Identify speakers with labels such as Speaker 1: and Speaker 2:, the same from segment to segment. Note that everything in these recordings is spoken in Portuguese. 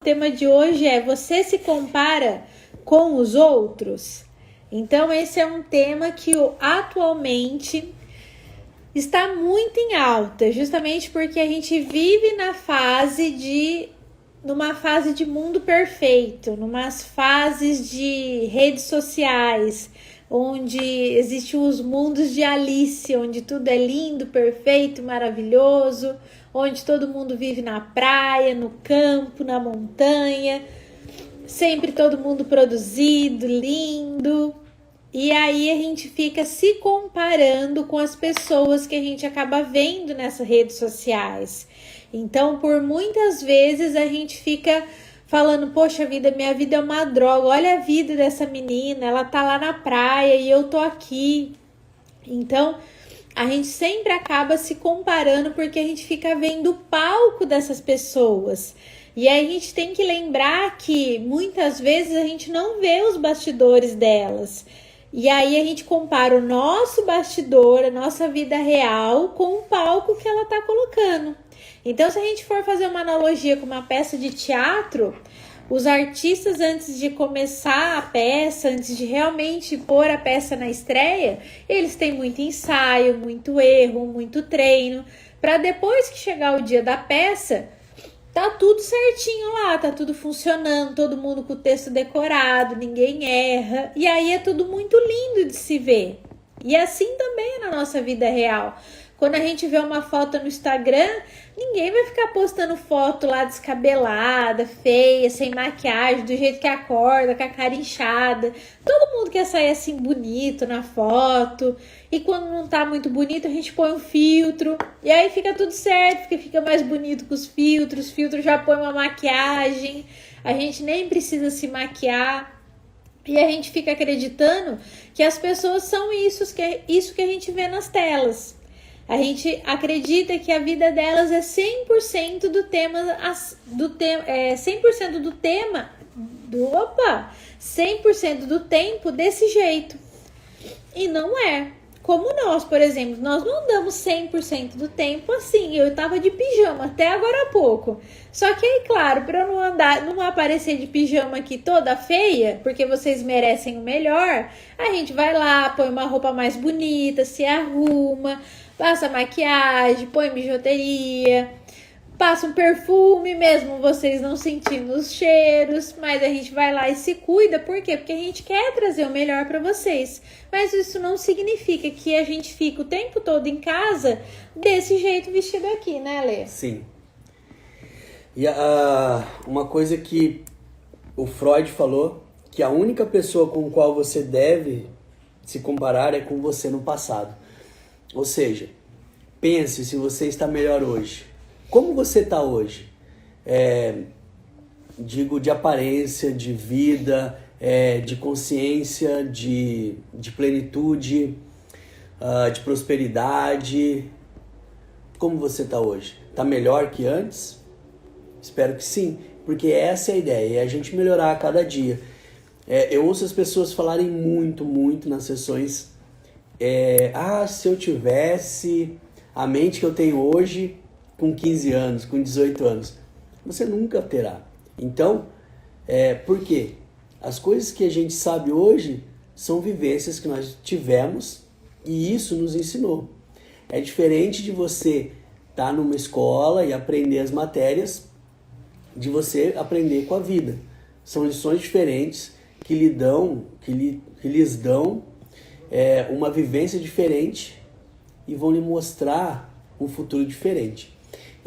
Speaker 1: tema de hoje é: você se compara com os outros? Então esse é um tema que atualmente está muito em alta, justamente porque a gente vive numa fase de mundo perfeito, numas fases de redes sociais, onde existem os mundos de Alice, onde tudo é lindo, perfeito, maravilhoso, onde todo mundo vive na praia, no campo, na montanha, sempre todo mundo produzido, lindo. E aí a gente fica se comparando com as pessoas que a gente acaba vendo nessas redes sociais. Então, por muitas vezes a gente fica falando: poxa vida, minha vida é uma droga, olha a vida dessa menina, ela tá lá na praia e eu tô aqui. Então, a gente sempre acaba se comparando porque a gente fica vendo o palco dessas pessoas. E aí a gente tem que lembrar que muitas vezes a gente não vê os bastidores delas. E aí a gente compara o nosso bastidor, a nossa vida real, com o palco que ela tá colocando. Então, se a gente for fazer uma analogia com uma peça de teatro, os artistas, antes de começar a peça, antes de realmente pôr a peça na estreia, eles têm muito ensaio, muito erro, muito treino, para depois que chegar o dia da peça, tá tudo certinho lá, tá tudo funcionando, todo mundo com o texto decorado, ninguém erra, e aí é tudo muito lindo de se ver. E assim também é na nossa vida real. Quando a gente vê uma foto no Instagram, ninguém vai ficar postando foto lá descabelada, feia, sem maquiagem, do jeito que acorda, com a cara inchada. Todo mundo quer sair assim bonito na foto. E quando não tá muito bonito, a gente põe um filtro. E aí fica tudo certo, porque fica mais bonito com os filtros. Os filtros já põe uma maquiagem. A gente nem precisa se maquiar. E a gente fica acreditando que as pessoas são isso que a gente vê nas telas. A gente acredita que a vida delas é 100% do tema, 100% do tema, 100% do tempo desse jeito. E não é. Como nós, por exemplo, nós não andamos 100% do tempo assim. Eu tava de pijama até agora há pouco. Só que aí, claro, para eu não aparecer de pijama aqui toda feia, porque vocês merecem o melhor, a gente vai lá, põe uma roupa mais bonita, se arruma, passa maquiagem, põe bijuteria, passa um perfume, mesmo vocês não sentindo os cheiros, mas a gente vai lá e se cuida. Por quê? Porque a gente quer trazer o melhor para vocês. Mas isso não significa que a gente fica o tempo todo em casa desse jeito vestido aqui, né, Lê?
Speaker 2: Sim. E uma coisa que o Freud falou, que a única pessoa com a qual você deve se comparar é com você no passado. Ou seja, pense se você está melhor hoje. Como você está hoje? Digo de aparência, de vida, de consciência, de plenitude, de prosperidade. Como você está hoje? Está melhor que antes? Espero que sim, porque essa é a ideia, é a gente melhorar a cada dia. Eu ouço as pessoas falarem muito nas sessões: se eu tivesse a mente que eu tenho hoje com 15 anos, com 18 anos. Você nunca terá. Então, por quê? As coisas que a gente sabe hoje são vivências que nós tivemos e isso nos ensinou. É diferente de você estar numa escola e aprender as matérias, de você aprender com a vida. São lições diferentes que lhes dão uma vivência diferente e vão lhe mostrar um futuro diferente.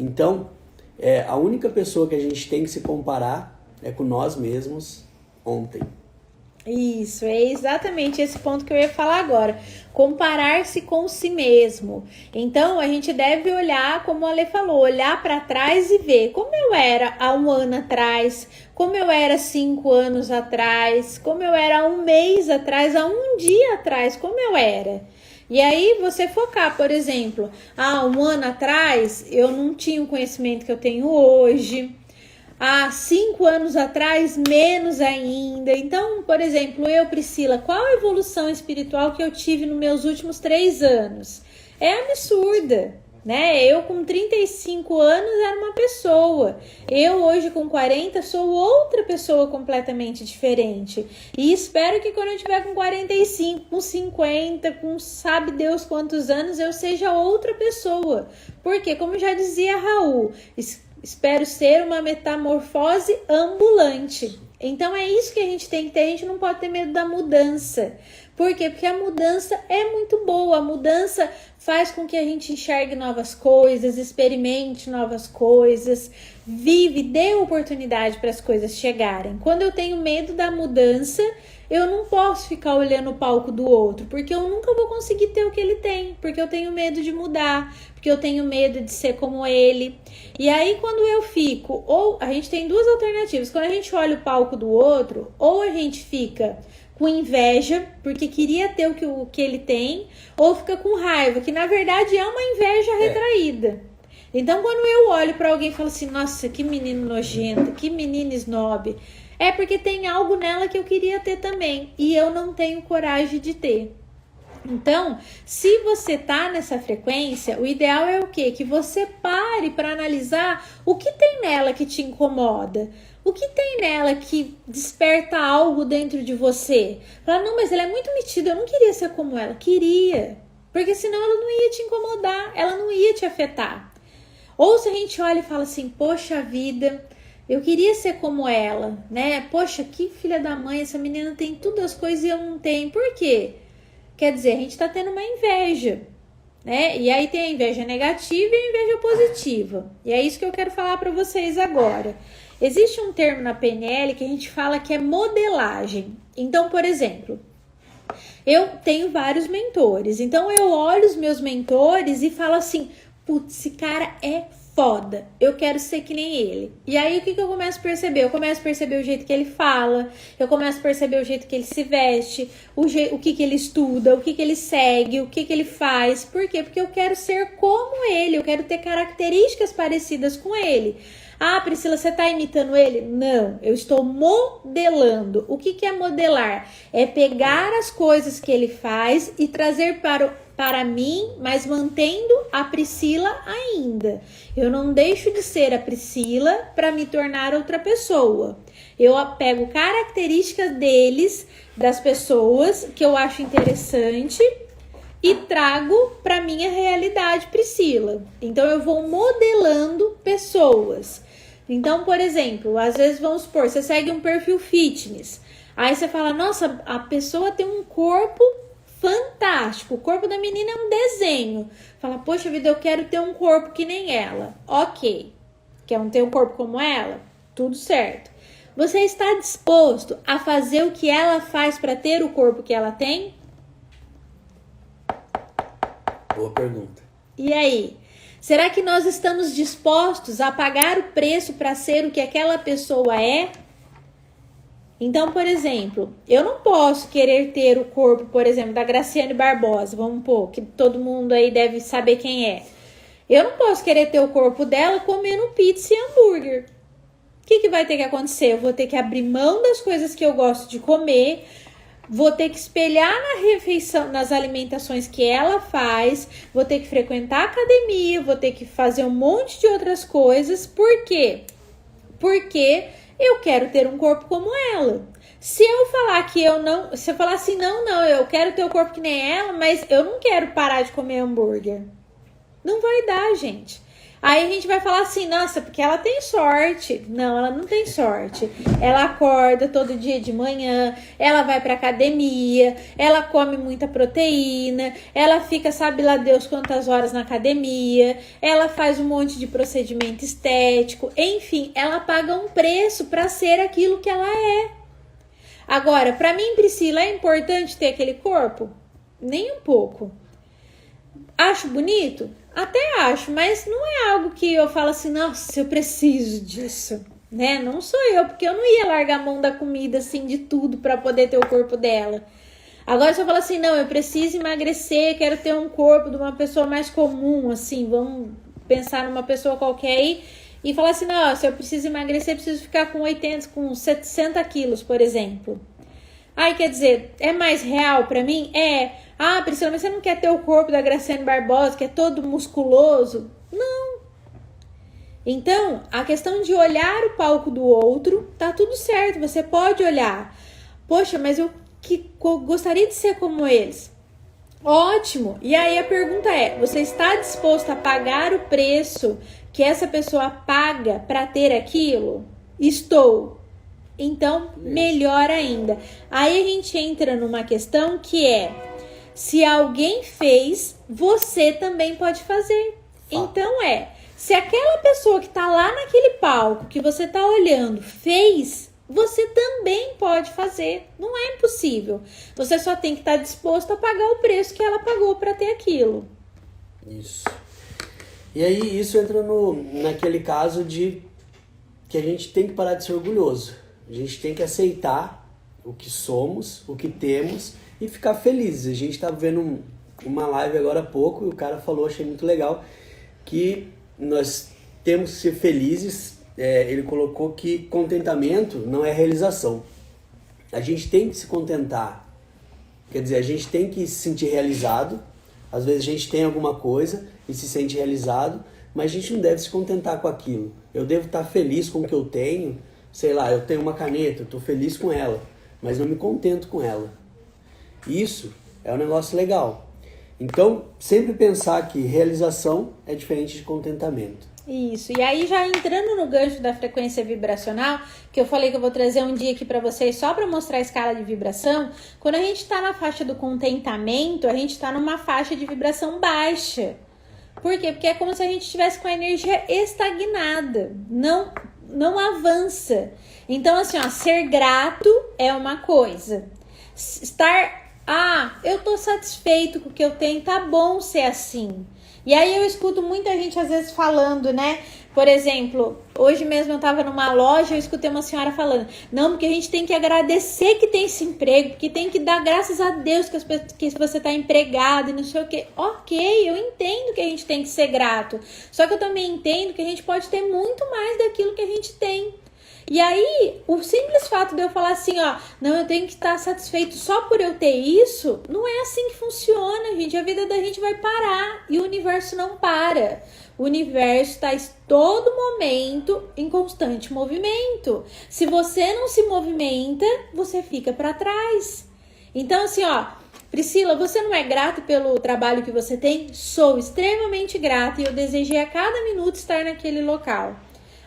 Speaker 2: Então, a única pessoa que a gente tem que se comparar é com nós mesmos ontem.
Speaker 1: Isso, é exatamente esse ponto que eu ia falar agora. Comparar-se com si mesmo. Então, a gente deve olhar, como a Lê falou, olhar para trás e ver como eu era há um ano atrás, como eu era 5 anos atrás, como eu era há um mês atrás, há um dia atrás, como eu era. E aí você focar, por exemplo, há um ano atrás eu não tinha o conhecimento que eu tenho hoje. Há 5 anos atrás, menos ainda. Então, por exemplo, eu, Priscila, qual a evolução espiritual que eu tive nos meus últimos 3 anos? É absurda. né? Eu com 35 anos era uma pessoa. Eu hoje com 40 sou outra pessoa completamente diferente. E espero que quando eu tiver com 45, com 50, com sabe Deus quantos anos, eu seja outra pessoa. Porque, como já dizia Raul, espero ser uma metamorfose ambulante. Então é isso que a gente tem que ter, a gente não pode ter medo da mudança. Por quê? Porque a mudança é muito boa, a mudança faz com que a gente enxergue novas coisas, experimente novas coisas, vive, dê oportunidade para as coisas chegarem. Quando eu tenho medo da mudança, eu não posso ficar olhando o palco do outro, porque eu nunca vou conseguir ter o que ele tem, porque eu tenho medo de mudar, porque eu tenho medo de ser como ele. E aí quando eu fico, ou a gente tem duas alternativas, quando a gente olha o palco do outro, ou a gente fica com inveja, porque queria ter o que ele tem, ou fica com raiva, que na verdade é uma inveja retraída. Então quando eu olho para alguém e falo assim, nossa, que menino nojento, que menino snob, é porque tem algo nela que eu queria ter também, e eu não tenho coragem de ter. Então, se você tá nessa frequência, o ideal é o quê? Que você pare para analisar o que tem nela que te incomoda. O que tem nela que desperta algo dentro de você? Fala, não, mas ela é muito metida, eu não queria ser como ela. Queria, porque senão ela não ia te incomodar, ela não ia te afetar. Ou se a gente olha e fala assim, poxa vida, eu queria ser como ela, né? Poxa, que filha da mãe, essa menina tem todas as coisas e eu não tenho. Por quê? Quer dizer, a gente tá tendo uma inveja, né? E aí tem a inveja negativa e a inveja positiva. E é isso que eu quero falar para vocês agora. Existe um termo na PNL que a gente fala que é modelagem. Então, por exemplo, eu tenho vários mentores. Então, eu olho os meus mentores e falo assim, putz, esse cara é foda, eu quero ser que nem ele. E aí, o que eu começo a perceber? Eu começo a perceber o jeito que ele fala, eu começo a perceber o jeito que ele se veste, o que ele estuda, o que ele segue, o que ele faz. Por quê? Porque eu quero ser como ele, eu quero ter características parecidas com ele. Ah, Priscila, você tá imitando ele? Não, eu estou modelando. O que é modelar? É pegar as coisas que ele faz e trazer para mim, mas mantendo a Priscila ainda. Eu não deixo de ser a Priscila para me tornar outra pessoa. Eu pego características deles, das pessoas, que eu acho interessante e trago para minha realidade Priscila. Então eu vou modelando pessoas. Então, por exemplo, às vezes vamos supor, você segue um perfil fitness. Aí você fala, nossa, a pessoa tem um corpo fantástico. O corpo da menina é um desenho. Fala, poxa vida, eu quero ter um corpo que nem ela. Ok. Quer ter um corpo como ela? Tudo certo. Você está disposto a fazer o que ela faz para ter o corpo que ela tem?
Speaker 2: Boa pergunta.
Speaker 1: E aí? Será que nós estamos dispostos a pagar o preço para ser o que aquela pessoa é? Então, por exemplo, eu não posso querer ter o corpo, por exemplo, da Graciane Barbosa, vamos pôr, que todo mundo aí deve saber quem é. Eu não posso querer ter o corpo dela comendo pizza e hambúrguer. O que vai ter que acontecer? Eu vou ter que abrir mão das coisas que eu gosto de comer, vou ter que espelhar na refeição, nas alimentações que ela faz, vou ter que frequentar a academia, vou ter que fazer um monte de outras coisas. Por quê? Porque eu quero ter um corpo como ela. Se eu falar que eu não... Se eu falar assim, não, eu quero ter o corpo que nem ela, mas eu não quero parar de comer hambúrguer. Não vai dar, gente. Aí a gente vai falar assim, nossa, porque ela tem sorte. Não, ela não tem sorte. Ela acorda todo dia de manhã, ela vai pra academia, ela come muita proteína, ela fica, sabe lá Deus quantas horas na academia, ela faz um monte de procedimento estético, enfim, ela paga um preço pra ser aquilo que ela é. Agora, pra mim, Priscila, é importante ter aquele corpo? Nem um pouco. Acho bonito? Até acho, mas não é algo que eu falo assim, nossa, eu preciso disso, né? Não sou eu, porque eu não ia largar a mão da comida, assim, de tudo pra poder ter o corpo dela. Agora, se eu falar assim, não, eu preciso emagrecer, quero ter um corpo de uma pessoa mais comum, assim, vamos pensar numa pessoa qualquer aí, e falar assim, não, se eu preciso emagrecer, preciso ficar com 80, com 60 quilos, por exemplo. Aí, quer dizer, é mais real pra mim? É. Ah, Priscila, mas você não quer ter o corpo da Graciane Barbosa, que é todo musculoso? Não. Então, a questão de olhar o palco do outro, tá tudo certo, você pode olhar. Poxa, mas eu gostaria de ser como eles. Ótimo! E aí a pergunta é, você está disposto a pagar o preço que essa pessoa paga para ter aquilo? Estou. Então, melhor ainda. Aí a gente entra numa questão que é, se alguém fez, você também pode fazer. Então se aquela pessoa que tá lá naquele palco, que você tá olhando, fez, você também pode fazer. Não é impossível. Você só tem que estar disposto a pagar o preço que ela pagou para ter aquilo.
Speaker 2: Isso. E aí isso entra naquele caso de que a gente tem que parar de ser orgulhoso. A gente tem que aceitar o que somos, o que temos e ficar felizes. A gente estava vendo uma live agora há pouco e o cara falou, achei muito legal, que nós temos que ser felizes. Ele colocou que contentamento não é realização. A gente tem que se contentar. Quer dizer, a gente tem que se sentir realizado. Às vezes a gente tem alguma coisa e se sente realizado, mas a gente não deve se contentar com aquilo. Eu devo estar feliz com o que eu tenho. Sei lá, eu tenho uma caneta, eu estou feliz com ela, mas não me contento com ela. Isso é um negócio legal. Então, sempre pensar que realização é diferente de contentamento.
Speaker 1: Isso, e aí já entrando no gancho da frequência vibracional, que eu falei que eu vou trazer um dia aqui para vocês só para mostrar a escala de vibração, quando a gente está na faixa do contentamento, a gente está numa faixa de vibração baixa. Por quê? Porque é como se a gente estivesse com a energia estagnada, não avança. Então assim, ser grato é uma coisa, eu tô satisfeito com o que eu tenho, tá bom ser assim. E aí eu escuto muita gente às vezes falando, né? Por exemplo, hoje mesmo eu tava numa loja, eu escutei uma senhora falando, não, porque a gente tem que agradecer que tem esse emprego, porque tem que dar graças a Deus que você tá empregado e não sei o quê. Ok, eu entendo que a gente tem que ser grato, só que eu também entendo que a gente pode ter muito mais daquilo que a gente tem. E aí, o simples fato de eu falar assim, não, eu tenho que estar satisfeito só por eu ter isso, não é assim que funciona, gente. A vida da gente vai parar e o universo não para. O universo está todo momento em constante movimento. Se você não se movimenta, você fica para trás. Então, assim, Priscila, você não é grata pelo trabalho que você tem? Sou extremamente grata e eu desejei a cada minuto estar naquele local.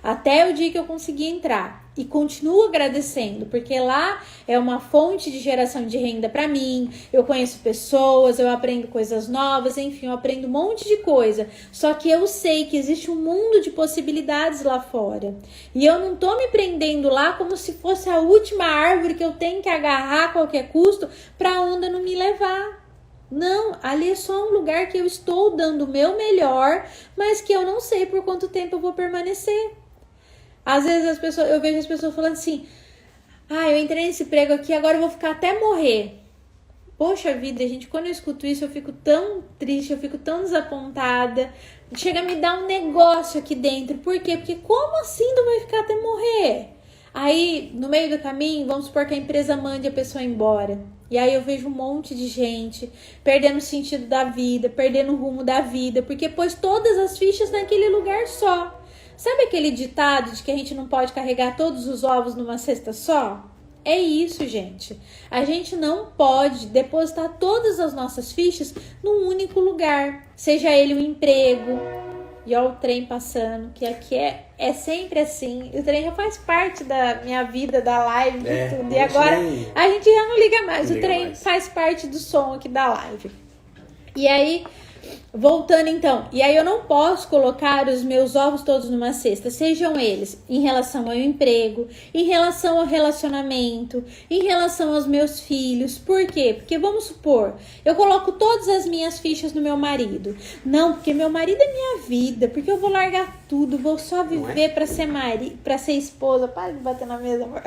Speaker 1: Até o dia que eu consegui entrar. E continuo agradecendo, porque lá é uma fonte de geração de renda para mim. Eu conheço pessoas, eu aprendo coisas novas, enfim, eu aprendo um monte de coisa. Só que eu sei que existe um mundo de possibilidades lá fora. E eu não tô me prendendo lá como se fosse a última árvore que eu tenho que agarrar a qualquer custo para a onda não me levar. Não, ali é só um lugar que eu estou dando o meu melhor, mas que eu não sei por quanto tempo eu vou permanecer. Às vezes eu vejo as pessoas falando assim, eu entrei nesse emprego aqui, agora eu vou ficar até morrer. Poxa vida, gente, quando eu escuto isso eu fico tão triste, eu fico tão desapontada. Chega a me dar um negócio aqui dentro. Por quê? Porque como assim tu vai ficar até morrer? Aí, no meio do caminho, vamos supor que a empresa mande a pessoa embora. E aí eu vejo um monte de gente perdendo o sentido da vida, perdendo o rumo da vida, porque pôs todas as fichas naquele lugar só. Sabe aquele ditado de que a gente não pode carregar todos os ovos numa cesta só? É isso, gente. A gente não pode depositar todas as nossas fichas num único lugar. Seja ele um emprego. E ó, o trem passando, que aqui é sempre assim. O trem já faz parte da minha vida, da live, de tudo. E agora a gente já não liga mais. O trem faz parte do som aqui da live. E aí... Voltando então, e aí eu não posso colocar os meus ovos todos numa cesta, sejam eles em relação ao emprego, em relação ao relacionamento, em relação aos meus filhos. Por quê? Porque vamos supor, eu coloco todas as minhas fichas no meu marido. Não, porque meu marido é minha vida, porque eu vou largar tudo, vou só viver para ser marido, para ser esposa. Para de bater na mesa, amor.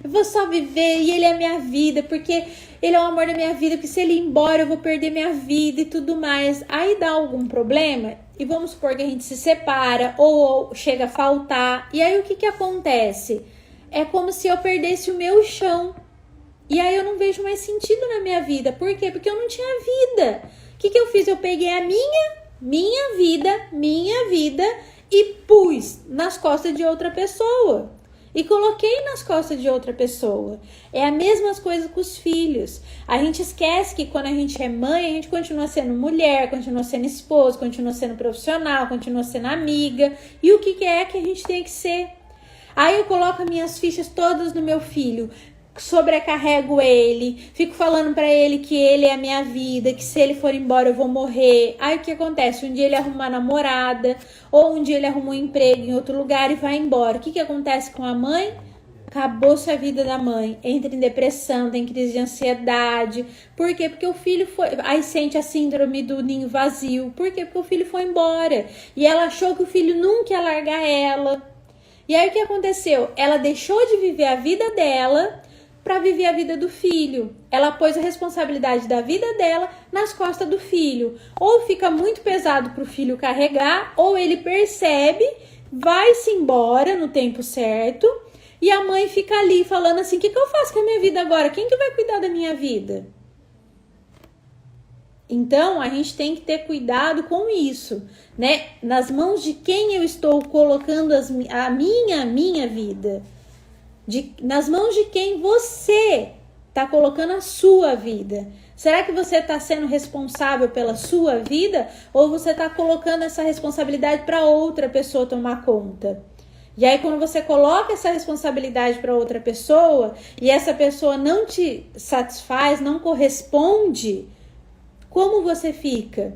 Speaker 1: Eu vou só viver e ele é minha vida, porque ele é o amor da minha vida, porque se ele ir embora eu vou perder minha vida e tudo mais. Aí dá algum problema e vamos supor que a gente se separa ou chega a faltar. E aí o que acontece? É como se eu perdesse o meu chão. E aí eu não vejo mais sentido na minha vida. Por quê? Porque eu não tinha vida. O que eu fiz? Eu peguei a minha vida e pus nas costas de outra pessoa. E coloquei nas costas de outra pessoa. É a mesma coisa com os filhos. A gente esquece que quando a gente é mãe, a gente continua sendo mulher, continua sendo esposa, continua sendo profissional, continua sendo amiga. E o que é que a gente tem que ser? Aí eu coloco as minhas fichas todas no meu filho, sobrecarrego ele, fico falando pra ele que ele é a minha vida, que se ele for embora eu vou morrer. Aí o que acontece? Um dia ele arruma uma namorada, ou um dia ele arruma um emprego em outro lugar e vai embora. O que acontece com a mãe? Acabou-se a vida da mãe, entra em depressão, tem crise de ansiedade. Por quê? Porque o filho foi... Aí sente a síndrome do ninho vazio. Por quê? Porque o filho foi embora. E ela achou que o filho nunca ia largar ela. E aí o que aconteceu? Ela deixou de viver a vida dela para viver a vida do filho. Ela pôs a responsabilidade da vida dela nas costas do filho. Ou fica muito pesado para o filho carregar, ou ele percebe, vai-se embora no tempo certo, e a mãe fica ali falando assim, o que eu faço com a minha vida agora? Quem que vai cuidar da minha vida? Então, a gente tem que ter cuidado com isso, né? Nas mãos de quem eu estou colocando a minha vida. Nas mãos de quem você está colocando a sua vida. Será que você está sendo responsável pela sua vida? Ou você está colocando essa responsabilidade para outra pessoa tomar conta? E aí, quando você coloca essa responsabilidade para outra pessoa, e essa pessoa não te satisfaz, não corresponde... Como você fica?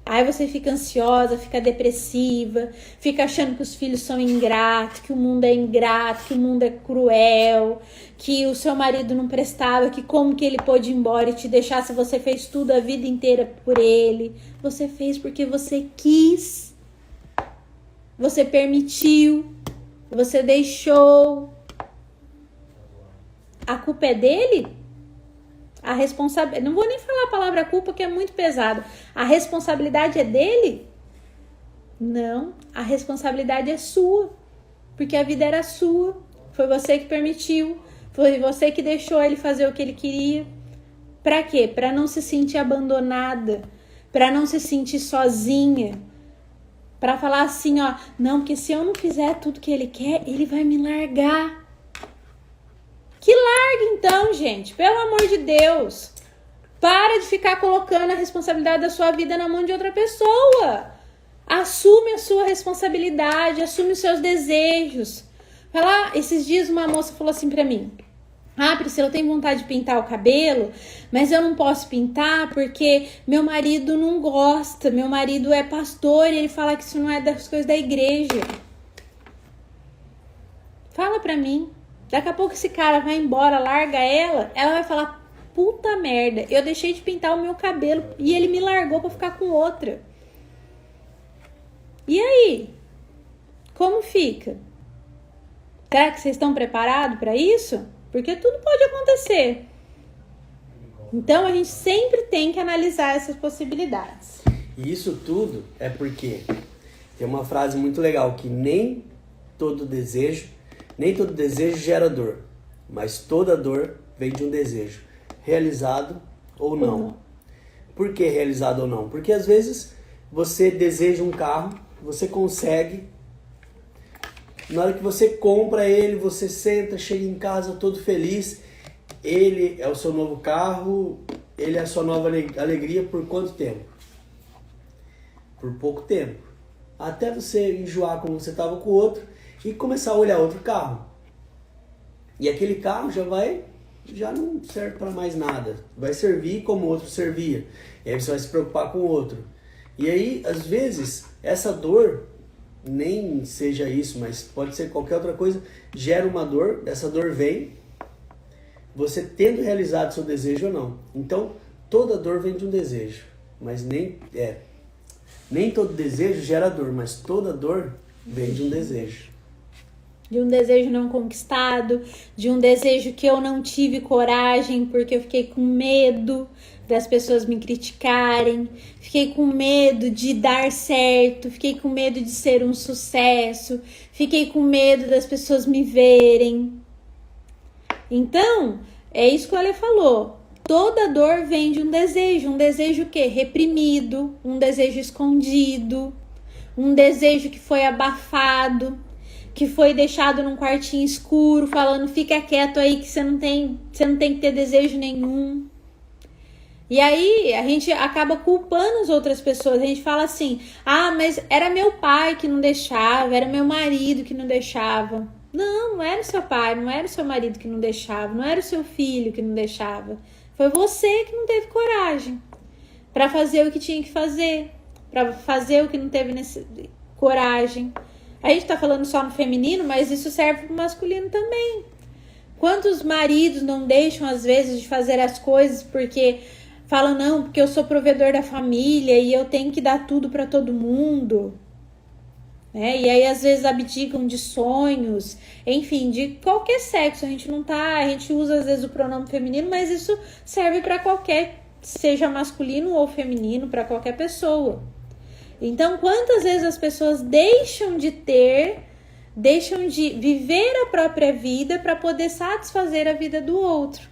Speaker 1: Aí você fica ansiosa, fica depressiva, fica achando que os filhos são ingratos, que o mundo é ingrato, que o mundo é cruel, que o seu marido não prestava, que como que ele pôde ir embora e te deixar se você fez tudo a vida inteira por ele. Você fez porque você quis, você permitiu, você deixou. A culpa é dele? A responsabilidade, não vou nem falar a palavra culpa que é muito pesado. A responsabilidade é dele? Não, a responsabilidade é sua, porque a vida era sua. Foi você que permitiu, foi você que deixou ele fazer o que ele queria. Para quê? Para não se sentir abandonada, para não se sentir sozinha, para falar assim, ó, não, porque se eu não fizer tudo que ele quer, ele vai me largar. Que largue então, gente, pelo amor de Deus. Para de ficar colocando a responsabilidade da sua vida na mão de outra pessoa. Assume a sua responsabilidade, assume os seus desejos. Esses dias uma moça falou assim pra mim, Priscila, eu tenho vontade de pintar o cabelo, mas eu não posso pintar porque meu marido não gosta, meu marido é pastor e ele fala que isso não é das coisas da igreja. Fala pra mim. Daqui a pouco esse cara vai embora, larga ela vai falar, puta merda, eu deixei de pintar o meu cabelo e ele me largou pra ficar com outra. E aí? Como fica? Será que vocês estão preparados para isso? Porque tudo pode acontecer. Então a gente sempre tem que analisar essas possibilidades.
Speaker 2: E isso tudo é porque tem uma frase muito legal, que nem todo desejo gera dor, mas toda dor vem de um desejo, realizado ou não. Por que realizado ou não? Porque às vezes você deseja um carro, você consegue, na hora que você compra ele, você senta, chega em casa todo feliz, ele é o seu novo carro, ele é a sua nova alegria por quanto tempo? Por pouco tempo. Até você enjoar como você estava com o outro, e começar a olhar outro carro. E aquele carro já não serve para mais nada. Vai servir como o outro servia. E aí você vai se preocupar com o outro. E aí, às vezes, essa dor, nem seja isso, mas pode ser qualquer outra coisa, gera uma dor, essa dor vem, você tendo realizado seu desejo ou não. Então, toda dor vem de um desejo. Mas nem todo desejo gera dor, mas toda dor vem de um desejo.
Speaker 1: De um desejo não conquistado, de um desejo que eu não tive coragem porque eu fiquei com medo das pessoas me criticarem, fiquei com medo de dar certo, fiquei com medo de ser um sucesso, fiquei com medo das pessoas me verem. Então, é isso que o Ale falou. Toda dor vem de um desejo o quê? Reprimido, um desejo escondido, um desejo que foi abafado, que foi deixado num quartinho escuro, falando, fica quieto aí que você não tem que ter desejo nenhum. E aí a gente acaba culpando as outras pessoas. A gente fala assim, mas era meu pai que não deixava, era meu marido que não deixava. Não era o seu pai, não era o seu marido que não deixava, não era o seu filho que não deixava. Foi você que não teve coragem para fazer o que tinha que fazer, para fazer o que não teve coragem. A gente tá falando só no feminino, mas isso serve pro masculino também. Quantos maridos não deixam, às vezes, de fazer as coisas porque falam, não, porque eu sou provedor da família e eu tenho que dar tudo para todo mundo. E aí, às vezes, abdicam de sonhos, enfim, de qualquer sexo. A gente usa, às vezes, o pronome feminino, mas isso serve para qualquer, seja masculino ou feminino, para qualquer pessoa. Então, quantas vezes as pessoas deixam de viver a própria vida para poder satisfazer a vida do outro,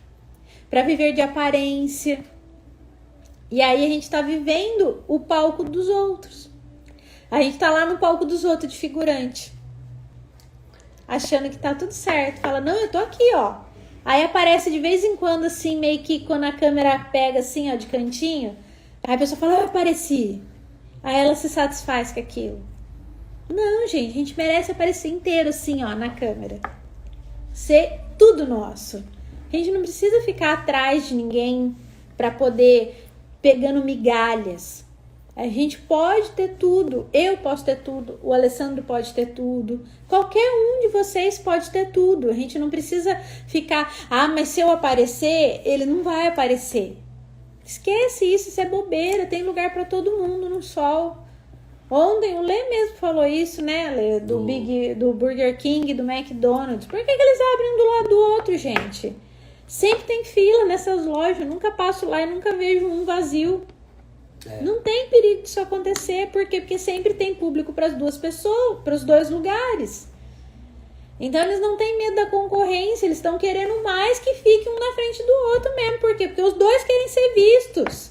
Speaker 1: para viver de aparência. E aí a gente tá vivendo o palco dos outros. A gente tá lá no palco dos outros de figurante, achando que tá tudo certo. Fala, não, eu tô aqui, ó. Aí aparece de vez em quando, assim, meio que quando a câmera pega, assim, ó, de cantinho. Aí a pessoa fala, eu apareci. Aí ela se satisfaz com aquilo. Não, gente, a gente merece aparecer inteiro, assim, ó, na câmera. Ser tudo nosso. A gente não precisa ficar atrás de ninguém pra poder pegando migalhas. A gente pode ter tudo, eu posso ter tudo, o Alessandro pode ter tudo, qualquer um de vocês pode ter tudo. A gente não precisa ficar, mas se eu aparecer, ele não vai aparecer. Esquece isso é bobeira, tem lugar para todo mundo no sol. Ontem o Lê mesmo falou isso, né, Lê, do Burger King, do McDonald's. Por que eles abrem um do lado do outro, gente? Sempre tem fila nessas lojas, eu nunca passo lá e nunca vejo um vazio. Não tem perigo disso acontecer, por quê? Porque sempre tem público para as duas pessoas, para os dois lugares. Então eles não têm medo da concorrência, eles estão querendo mais que fique um na frente do outro mesmo. Por quê? Porque os dois querem ser vistos.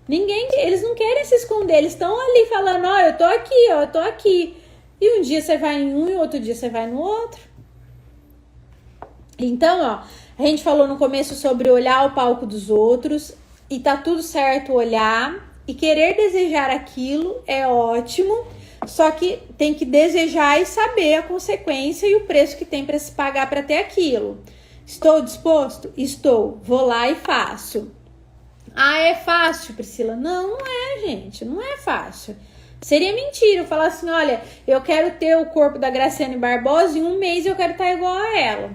Speaker 1: Eles não querem se esconder, eles estão ali falando, eu tô aqui, eu tô aqui. E um dia você vai em um e outro dia você vai no outro. Então, a gente falou no começo sobre olhar o palco dos outros e tá tudo certo olhar. E querer desejar aquilo é ótimo, só que tem que desejar e saber a consequência e o preço que tem para se pagar para ter aquilo. Estou disposto? Estou. Vou lá e faço. É fácil, Priscila? Não é, gente. Não é fácil. Seria mentira eu falar assim, olha, eu quero ter o corpo da Graciane Barbosa e em um mês eu quero estar igual a ela.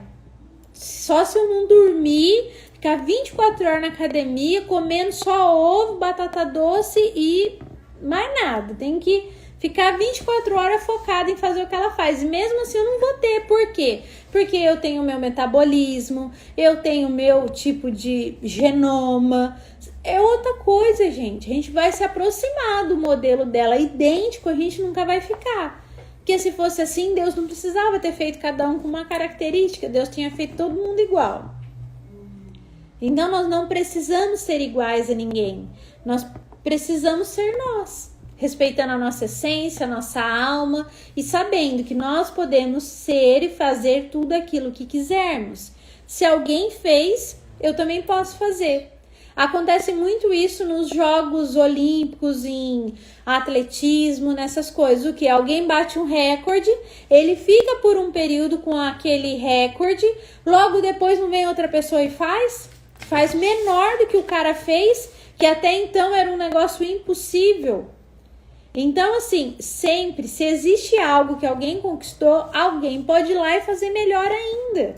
Speaker 1: Só se eu não dormir, ficar 24 horas na academia, comendo só ovo, batata doce e mais nada. Tem que ficar 24 horas focada em fazer o que ela faz. E mesmo assim eu não vou ter. Por quê? Porque eu tenho o meu metabolismo, eu tenho o meu tipo de genoma. É outra coisa, gente. A gente vai se aproximar do modelo dela. Idêntico a gente nunca vai ficar. Porque se fosse assim, Deus não precisava ter feito cada um com uma característica. Deus tinha feito todo mundo igual. Então nós não precisamos ser iguais a ninguém. Nós precisamos ser nós. Respeitando a nossa essência, a nossa alma. E sabendo que nós podemos ser e fazer tudo aquilo que quisermos. Se alguém fez, eu também posso fazer. Acontece muito isso nos Jogos Olímpicos, em atletismo, nessas coisas. O que? Alguém bate um recorde, ele fica por um período com aquele recorde, logo depois não vem outra pessoa e faz menor do que o cara fez, que até então era um negócio impossível. Então, assim, sempre, se existe algo que alguém conquistou, alguém pode ir lá e fazer melhor ainda.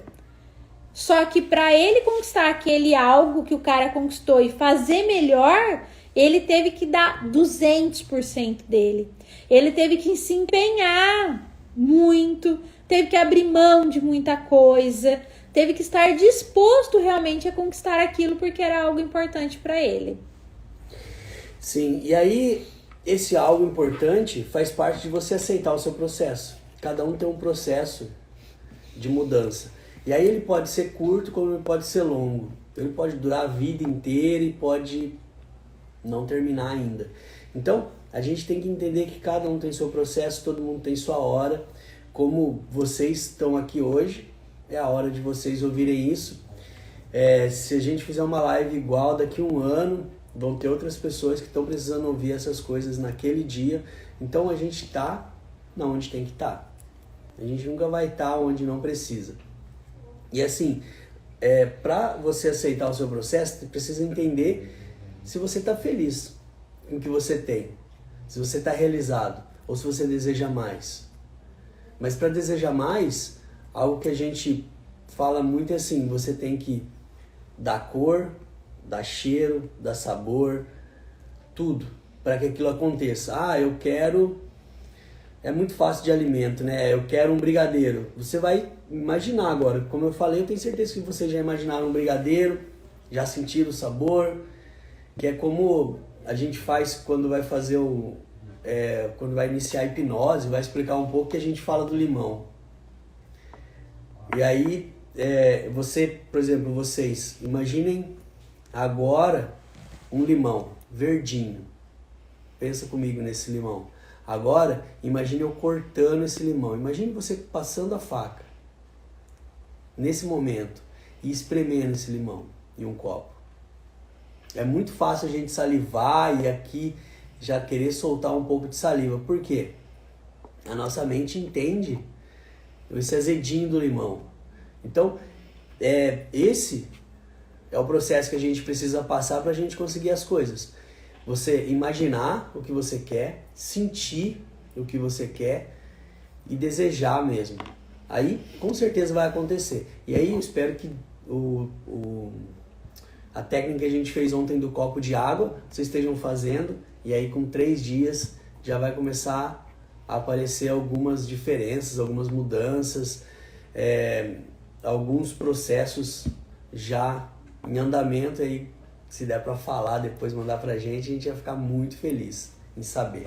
Speaker 1: Só que para ele conquistar aquele algo que o cara conquistou e fazer melhor, ele teve que dar 200% dele. Ele teve que se empenhar muito, teve que abrir mão de muita coisa, teve que estar disposto realmente a conquistar aquilo porque era algo importante para ele.
Speaker 2: Sim, e aí esse algo importante faz parte de você aceitar o seu processo. Cada um tem um processo de mudança. E aí ele pode ser curto como ele pode ser longo. Ele pode durar a vida inteira e pode não terminar ainda. Então, a gente tem que entender que cada um tem seu processo, todo mundo tem sua hora. Como vocês estão aqui hoje, é a hora de vocês ouvirem isso. Se a gente fizer uma live igual daqui a um ano, vão ter outras pessoas que estão precisando ouvir essas coisas naquele dia. Então a gente está onde tem que estar. A gente nunca vai estar onde não precisa. E assim, para você aceitar o seu processo, você precisa entender se você está feliz com o que você tem, se você está realizado ou se você deseja mais. Mas para desejar mais, algo que a gente fala muito é assim, você tem que dar cor, dar cheiro, dar sabor, tudo, para que aquilo aconteça. Eu quero... É muito fácil de alimento, né? Eu quero um brigadeiro. Você vai imaginar agora. Como eu falei, eu tenho certeza que vocês já imaginaram um brigadeiro, já sentiram o sabor, que é como a gente faz quando vai fazer quando vai iniciar a hipnose, vai explicar um pouco que a gente fala do limão. E aí, por exemplo, vocês imaginem agora um limão verdinho. Pensa comigo nesse limão. Agora, imagine eu cortando esse limão. Imagine você passando a faca nesse momento e espremendo esse limão em um copo. É muito fácil a gente salivar e aqui já querer soltar um pouco de saliva. Por quê? A nossa mente entende esse azedinho do limão. Então, esse é o processo que a gente precisa passar para a gente conseguir as coisas. Você imaginar o que você quer, sentir o que você quer e desejar mesmo. Aí, com certeza vai acontecer. E aí, eu espero que a técnica que a gente fez ontem do copo de água, vocês estejam fazendo. E aí, com 3 dias, já vai começar a aparecer algumas diferenças, algumas mudanças, alguns processos já em andamento aí. Se der para falar, depois mandar pra gente, a gente vai ficar muito feliz em saber.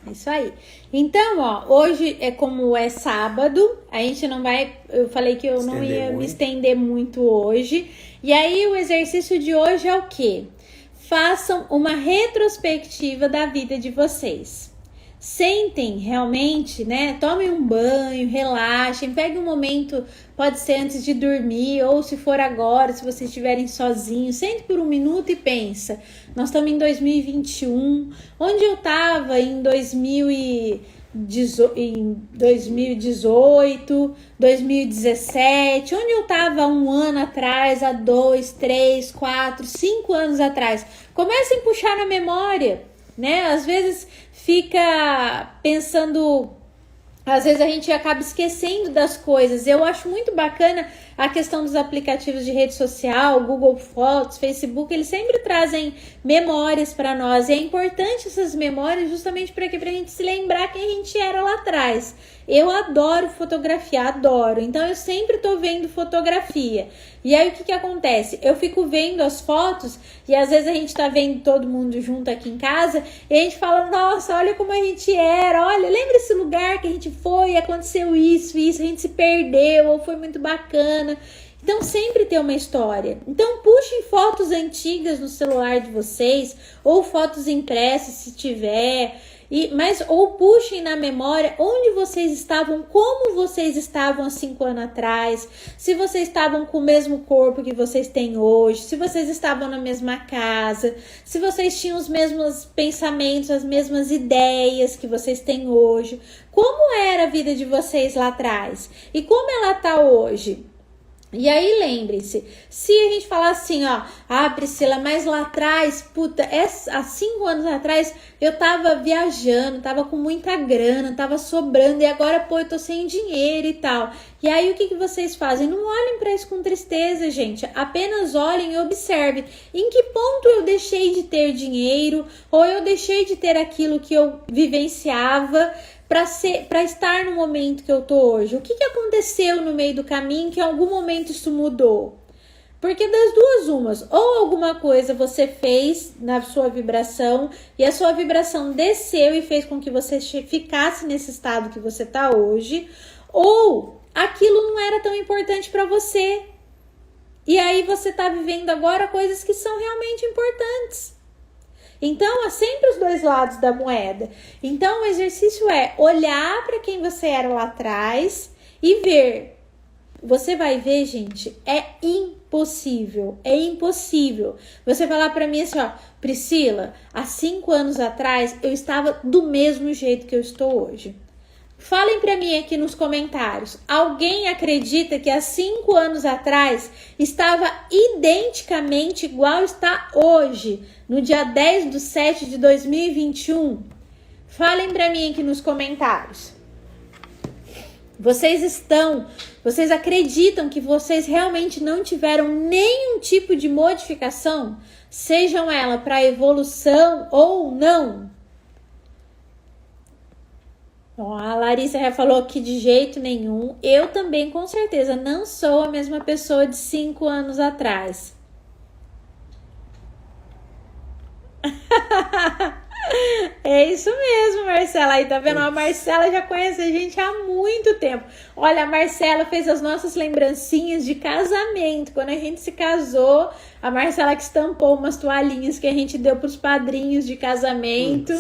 Speaker 1: É isso aí. Então, hoje como é sábado, a gente não vai... Eu falei que eu não ia me estender muito hoje. E aí, o exercício de hoje é o quê? Façam uma retrospectiva da vida de vocês. Sentem realmente, né? Tomem um banho, relaxem, peguem um momento, pode ser antes de dormir ou se for agora, se vocês estiverem sozinhos, sente por 1 minuto e pensa, nós estamos em 2021, onde eu estava em 2018, 2017, onde eu estava 1 ano atrás, há 2, 3, 4, 5 anos atrás. Comecem a puxar na memória, né? Às vezes fica pensando, às vezes a gente acaba esquecendo das coisas. Eu acho muito bacana a questão dos aplicativos de rede social, Google Fotos, Facebook, eles sempre trazem memórias para nós. E é importante essas memórias justamente para a gente se lembrar quem a gente era lá atrás. Eu adoro fotografia, adoro. Então eu sempre tô vendo fotografia. E aí o que acontece? Eu fico vendo as fotos e às vezes a gente tá vendo todo mundo junto aqui em casa e a gente fala, nossa, olha como a gente era, olha, lembra esse lugar que a gente foi, aconteceu isso, a gente se perdeu, ou foi muito bacana. Então sempre tem uma história. Então puxem fotos antigas no celular de vocês, ou fotos impressas se tiver, ou puxem na memória onde vocês estavam, como vocês estavam há 5 anos atrás, se vocês estavam com o mesmo corpo que vocês têm hoje, se vocês estavam na mesma casa, se vocês tinham os mesmos pensamentos, as mesmas ideias que vocês têm hoje, como era a vida de vocês lá atrás e como ela tá hoje. E aí lembrem-se, se a gente falar assim, Priscila, mas lá atrás, há 5 anos atrás eu tava viajando, tava com muita grana, tava sobrando e agora, eu tô sem dinheiro e tal. E aí o que vocês fazem? Não olhem para isso com tristeza, gente, apenas olhem e observem em que ponto eu deixei de ter dinheiro ou eu deixei de ter aquilo que eu vivenciava para estar no momento que eu tô hoje. O que aconteceu no meio do caminho que em algum momento isso mudou? Porque das duas umas, ou alguma coisa você fez na sua vibração e a sua vibração desceu e fez com que você ficasse nesse estado que você tá hoje, ou aquilo não era tão importante para você. E aí você tá vivendo agora coisas que são realmente importantes. Então, há sempre os dois lados da moeda. Então, o exercício é olhar para quem você era lá atrás e ver. Você vai ver, gente, é impossível. É impossível. Você falar para mim assim, ó, Priscila, há 5 anos atrás eu estava do mesmo jeito que eu estou hoje. Falem para mim aqui nos comentários. Alguém acredita que há 5 anos atrás estava identicamente igual está hoje, no dia 10/7/2021? Falem para mim aqui nos comentários. Vocês acreditam que vocês realmente não tiveram nenhum tipo de modificação, sejam ela para evolução ou não? Bom, a Larissa já falou que de jeito nenhum. Eu também, com certeza, não sou a mesma pessoa de 5 anos atrás. É isso mesmo, Marcela. Aí, tá vendo? A Marcela já conhece a gente há muito tempo. Olha, a Marcela fez as nossas lembrancinhas de casamento. Quando a gente se casou, a Marcela que estampou umas toalhinhas que a gente deu pros padrinhos de casamento.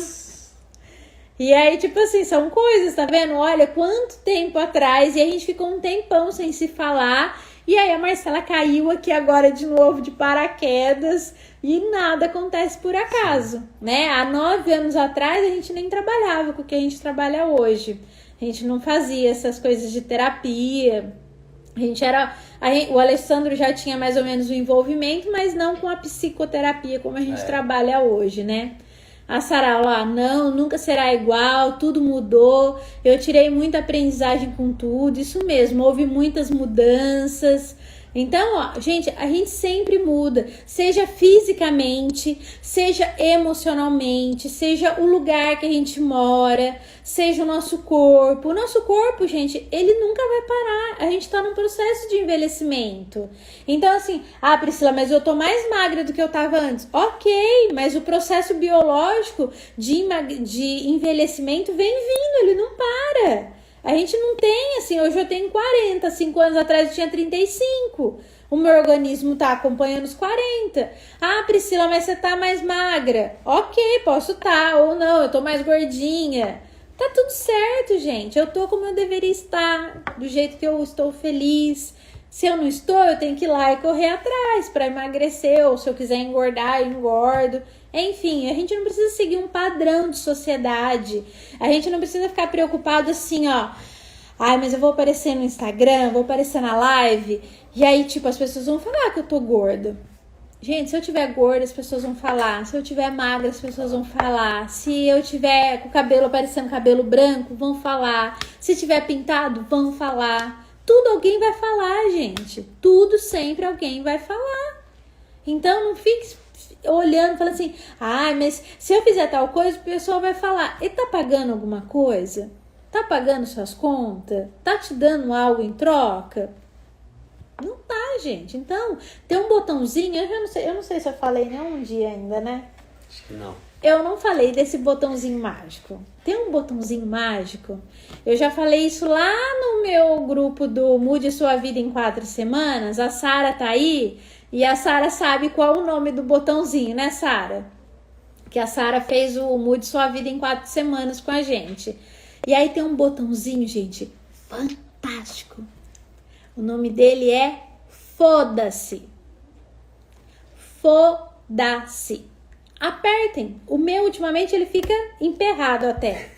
Speaker 1: E aí, tipo assim, são coisas, tá vendo? Olha, quanto tempo atrás. E a gente ficou um tempão sem se falar. E aí a Marcela caiu aqui agora de novo de paraquedas. E nada acontece por acaso, né? Há 9 anos atrás a gente nem trabalhava com o que a gente trabalha hoje. A gente não fazia essas coisas de terapia. O Alessandro já tinha mais ou menos o envolvimento, mas não com a psicoterapia como a gente trabalha hoje, né? A Sara lá, não, nunca será igual, tudo mudou, eu tirei muita aprendizagem com tudo, isso mesmo, houve muitas mudanças. Então, ó, gente, a gente sempre muda, seja fisicamente, seja emocionalmente, seja o lugar que a gente mora, seja o nosso corpo. O nosso corpo, gente, ele nunca vai parar, a gente tá num processo de envelhecimento. Então, assim, Priscila, mas eu tô mais magra do que eu tava antes. Ok, mas o processo biológico de envelhecimento vem vindo, ele não para. A gente não tem, assim, hoje eu tenho 40, 5 anos atrás eu tinha 35. O meu organismo tá acompanhando os 40. Priscila, mas você tá mais magra. Ok, posso tá, ou não, eu tô mais gordinha. Tá tudo certo, gente. Eu tô como eu deveria estar, do jeito que eu estou feliz. Se eu não estou, eu tenho que ir lá e correr atrás para emagrecer, ou se eu quiser engordar, eu engordo. Enfim, a gente não precisa seguir um padrão de sociedade. A gente não precisa ficar preocupado assim, ó. Mas eu vou aparecer no Instagram, vou aparecer na live. E aí, tipo, as pessoas vão falar que eu tô gorda. Gente, se eu tiver gorda, as pessoas vão falar. Se eu tiver magra, as pessoas vão falar. Se eu tiver com o cabelo parecendo cabelo branco, vão falar. Se tiver pintado, vão falar. Tudo alguém vai falar, gente. Tudo sempre alguém vai falar. Então, não fique olhando, falando assim, mas se eu fizer tal coisa, o pessoal vai falar, ele tá pagando alguma coisa? Tá pagando suas contas? Tá te dando algo em troca? Não tá, gente. Então, tem um botãozinho, eu não sei se eu falei nenhum dia ainda, né?
Speaker 2: Acho que não.
Speaker 1: Eu não falei desse botãozinho mágico. Tem um botãozinho mágico? Eu já falei isso lá no meu grupo do Mude Sua Vida em 4 Semanas. A Sara tá aí e a Sara sabe qual é o nome do botãozinho, né, Sara? Que a Sara fez o Mude Sua Vida em 4 Semanas com a gente. E aí tem um botãozinho, gente, fantástico. O nome dele é Foda-se. Foda-se. Apertem. O meu, ultimamente, ele fica emperrado até.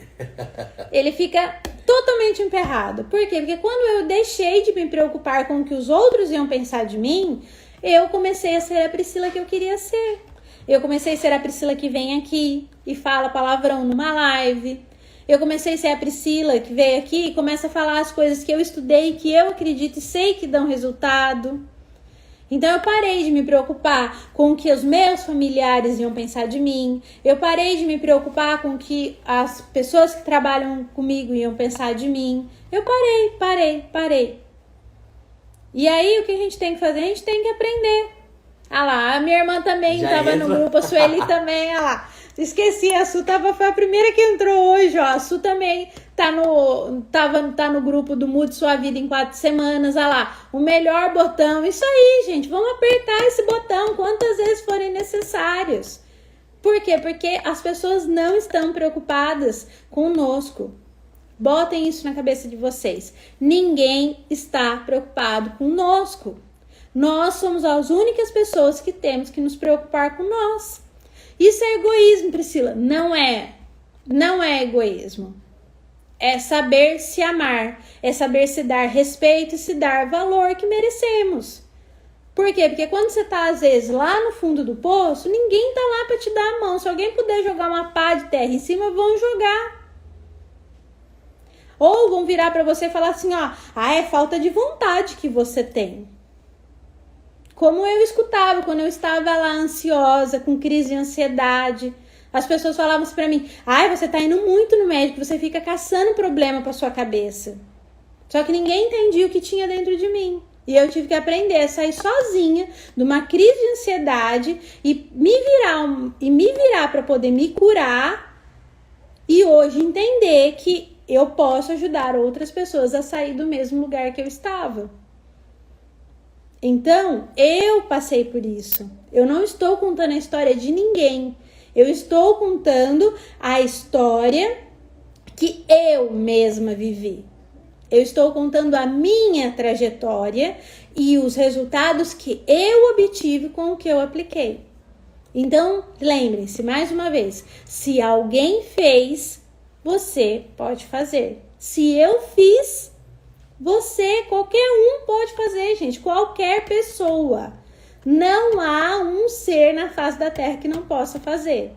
Speaker 1: Ele fica totalmente emperrado. Por quê? Porque quando eu deixei de me preocupar com o que os outros iam pensar de mim, eu comecei a ser a Priscila que eu queria ser. Eu comecei a ser a Priscila que vem aqui e fala palavrão numa live. Eu comecei a ser a Priscila que veio aqui e começa a falar as coisas que eu estudei, que eu acredito e sei que dão resultado. Então eu parei de me preocupar com o que os meus familiares iam pensar de mim. Eu parei de me preocupar com o que as pessoas que trabalham comigo iam pensar de mim. Eu parei. E aí o que a gente tem que fazer? A gente tem que aprender. Ah lá, a minha irmã também estava no grupo, a Sueli também, ah lá. Esqueci, a Su foi a primeira que entrou hoje, ó. A Su também tá no grupo do Mude Sua Vida em 4 semanas, olha lá. O melhor botão, isso aí, gente. Vamos apertar esse botão quantas vezes forem necessários. Por quê? Porque as pessoas não estão preocupadas conosco. Botem isso na cabeça de vocês. Ninguém está preocupado conosco. Nós somos as únicas pessoas que temos que nos preocupar com nós. Isso é egoísmo, Priscila? Não é. Não é egoísmo. É saber se amar. É saber se dar respeito e se dar valor que merecemos. Por quê? Porque quando você tá, às vezes, lá no fundo do poço, ninguém tá lá para te dar a mão. Se alguém puder jogar uma pá de terra em cima, vão jogar. Ou vão virar para você e falar assim, ó, é falta de vontade que você tem. Como eu escutava quando eu estava lá ansiosa, com crise de ansiedade. As pessoas falavam assim pra mim, você tá indo muito no médico, você fica caçando problema pra sua cabeça. Só que ninguém entendia o que tinha dentro de mim. E eu tive que aprender a sair sozinha de uma crise de ansiedade e me virar para poder me curar. E hoje entender que eu posso ajudar outras pessoas a sair do mesmo lugar que eu estava. Então, eu passei por isso. Eu não estou contando a história de ninguém. Eu estou contando a história que eu mesma vivi. Eu estou contando a minha trajetória e os resultados que eu obtive com o que eu apliquei. Então, lembrem-se, mais uma vez, se alguém fez, você pode fazer. Se eu fiz, você, qualquer um pode fazer, gente. Qualquer pessoa. Não há um ser na face da terra que não possa fazer.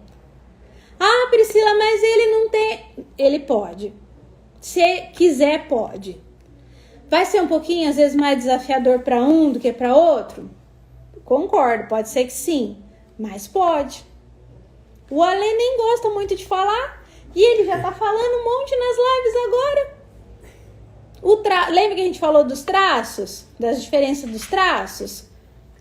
Speaker 1: Priscila, mas ele não tem... Ele pode. Se quiser, pode. Vai ser um pouquinho, às vezes, mais desafiador para um do que para outro? Concordo, pode ser que sim. Mas pode. O Ale nem gosta muito de falar. E ele já tá falando um monte nas lives agora. Lembra que a gente falou dos traços? Das diferenças dos traços?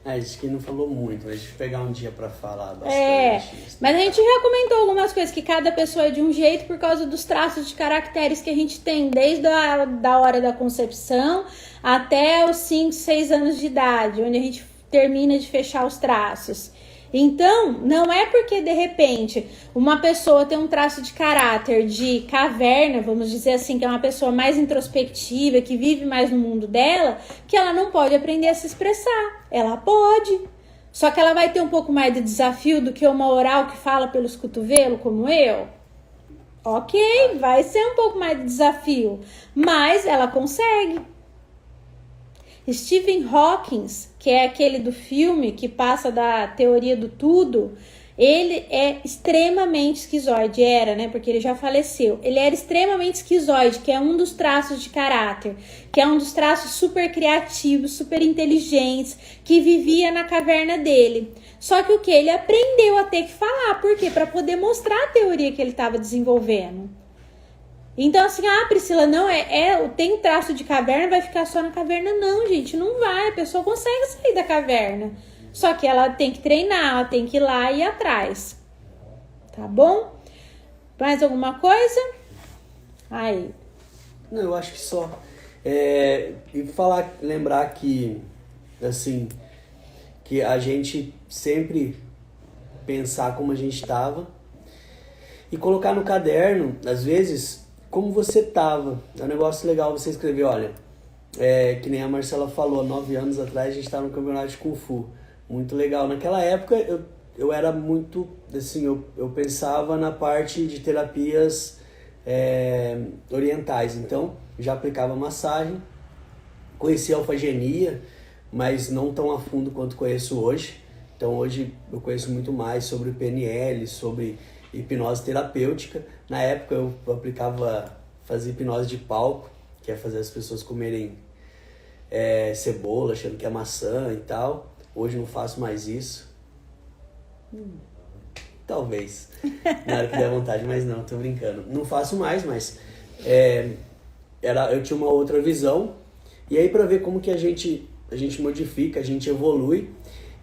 Speaker 2: Acho que não falou muito, mas deixa eu pegar um dia pra falar bastante.
Speaker 1: Mas a gente já comentou algumas coisas, que cada pessoa é de um jeito por causa dos traços de caracteres que a gente tem, desde da hora da concepção até os 5, 6 anos de idade, onde a gente termina de fechar os traços. Então, não é porque, de repente, uma pessoa tem um traço de caráter de caverna, vamos dizer assim, que é uma pessoa mais introspectiva, que vive mais no mundo dela, que ela não pode aprender a se expressar. Ela pode. Só que ela vai ter um pouco mais de desafio do que uma oral que fala pelos cotovelos, como eu. Ok, vai ser um pouco mais de desafio, mas ela consegue. Stephen Hawking, que é aquele do filme que passa da teoria do tudo, ele é extremamente esquizoide, né? Porque ele já faleceu. Ele era extremamente esquizoide, que é um dos traços de caráter, que é um dos traços super criativos, super inteligentes, que vivia na caverna dele. Só que o que? Ele aprendeu a ter que falar. Por quê? Para poder mostrar a teoria que ele estava desenvolvendo. Então assim, Priscila, não tem traço de caverna, vai ficar só na caverna? Não, gente, não vai, a pessoa consegue sair da caverna, só que ela tem que treinar, ela tem que ir lá e ir atrás, tá bom? Mais alguma coisa? Aí.
Speaker 2: Não, eu acho que só lembrar que assim, que a gente sempre pensar como a gente estava e colocar no caderno, às vezes, como você estava. É um negócio legal você escrever, olha, que nem a Marcela falou, 9 anos atrás a gente estava no campeonato de Kung Fu. Muito legal. Naquela época eu era muito, assim, eu pensava na parte de terapias orientais. Então, já aplicava massagem, conhecia a alfagenia, mas não tão a fundo quanto conheço hoje. Então, hoje eu conheço muito mais sobre o PNL, sobre hipnose terapêutica. Na época eu fazia hipnose de palco, que é fazer as pessoas comerem cebola, achando que é maçã e tal. Hoje não faço mais isso. Talvez, na hora que der vontade, mas não, tô brincando. Não faço mais, mas eu tinha uma outra visão. E aí, para ver como que a gente modifica, a gente evolui.